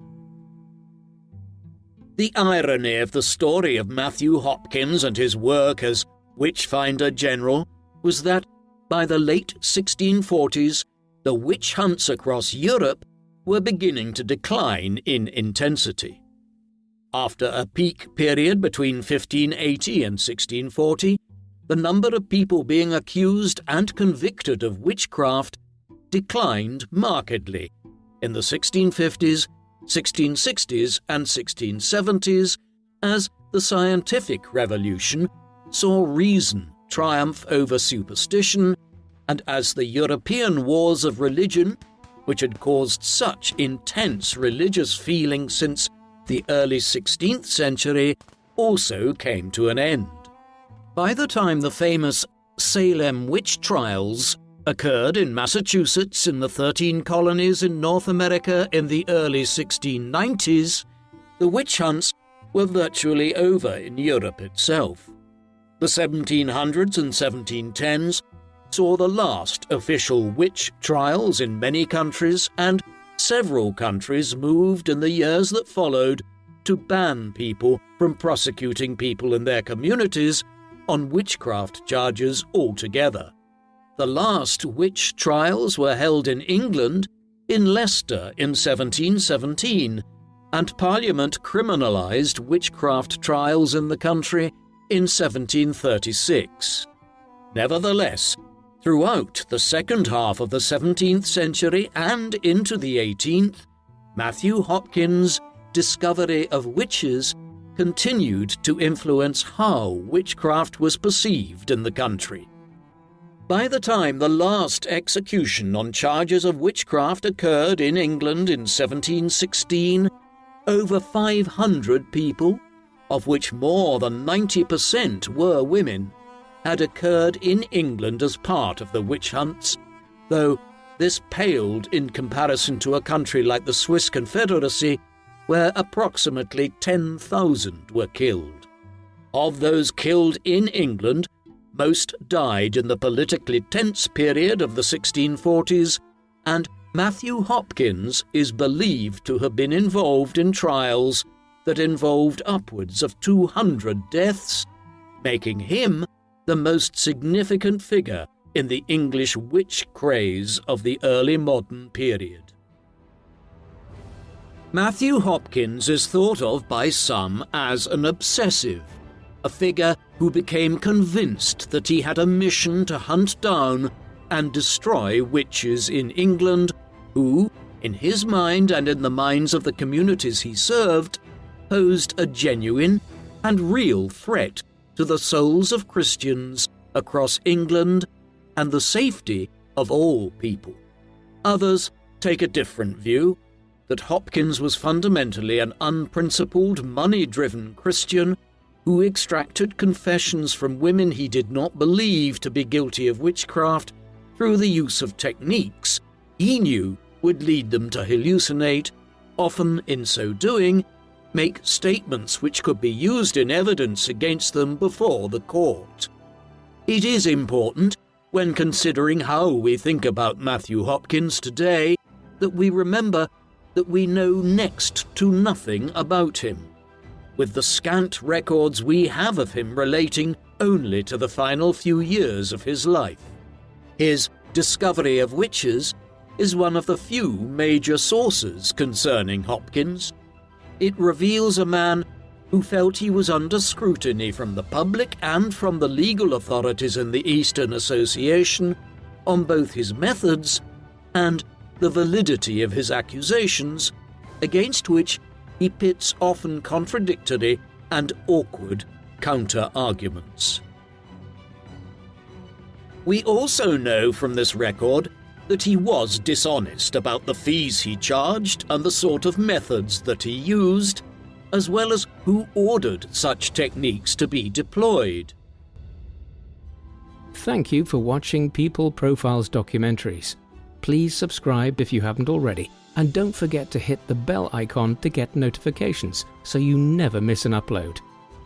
The irony of the story of Matthew Hopkins and his work as Witchfinder General was that by the late 1640s, the witch hunts across Europe were beginning to decline in intensity. After a peak period between 1580 and 1640, the number of people being accused and convicted of witchcraft declined markedly in the 1650s, 1660s and 1670s as the scientific revolution saw reason triumph over superstition, and as the European wars of religion, which had caused such intense religious feeling since the early 16th century also came to an end. By the time the famous Salem witch trials occurred in Massachusetts in the 13 colonies in North America in the early 1690s, the witch hunts were virtually over in Europe itself. The 1700s and 1710s saw the last official witch trials in many countries, and several countries moved in the years that followed to ban people from prosecuting people in their communities on witchcraft charges altogether. The last witch trials were held in England, in Leicester in 1717, and Parliament criminalised witchcraft trials in the country in 1736. Nevertheless, throughout the second half of the 17th century and into the 18th, Matthew Hopkins' discovery of witches continued to influence how witchcraft was perceived in the country. By the time the last execution on charges of witchcraft occurred in England in 1716, over 500 people, of which more than 90% were women, had occurred in England as part of the witch hunts, though this paled in comparison to a country like the Swiss Confederacy, where approximately 10,000 were killed. Of those killed in England, most died in the politically tense period of the 1640s, and Matthew Hopkins is believed to have been involved in trials that involved upwards of 200 deaths, making him the most significant figure in the English witch craze of the early modern period. Matthew Hopkins is thought of by some as an obsessive, a figure who became convinced that he had a mission to hunt down and destroy witches in England who, in his mind and in the minds of the communities he served, posed a genuine and real threat to the souls of Christians across England and the safety of all people. Others take a different view, that Hopkins was fundamentally an unprincipled, money-driven Christian who extracted confessions from women he did not believe to be guilty of witchcraft through the use of techniques he knew would lead them to hallucinate, often in so doing, make statements which could be used in evidence against them before the court. It is important, when considering how we think about Matthew Hopkins today, that we remember that we know next to nothing about him, with the scant records we have of him relating only to the final few years of his life. His discovery of witches is one of the few major sources concerning Hopkins. It reveals a man who felt he was under scrutiny from the public and from the legal authorities in the Eastern Association on both his methods and the validity of his accusations, against which he pits often contradictory and awkward counter-arguments. We also know from this record that he was dishonest about the fees he charged and the sort of methods that he used, as well as who ordered such techniques to be deployed. Thank you for watching People Profiles documentaries. Please subscribe if you haven't already, and don't forget to hit the bell icon to get notifications so you never miss an upload.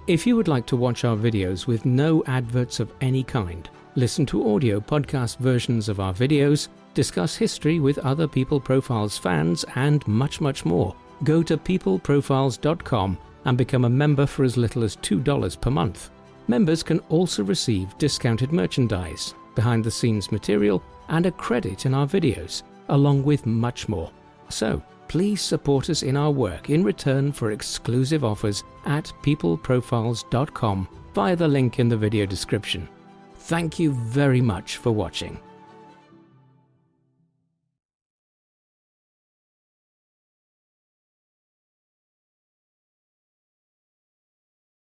If you would like to watch our videos with no adverts of any kind, listen to audio podcast versions of our videos, discuss history with other People Profiles fans, and much, much more, go to peopleprofiles.com and become a member for as little as $2 per month. Members can also receive discounted merchandise, behind-the-scenes material, and a credit in our videos, along with much more. So, please support us in our work in return for exclusive offers at peopleprofiles.com via the link in the video description. Thank you very much for watching.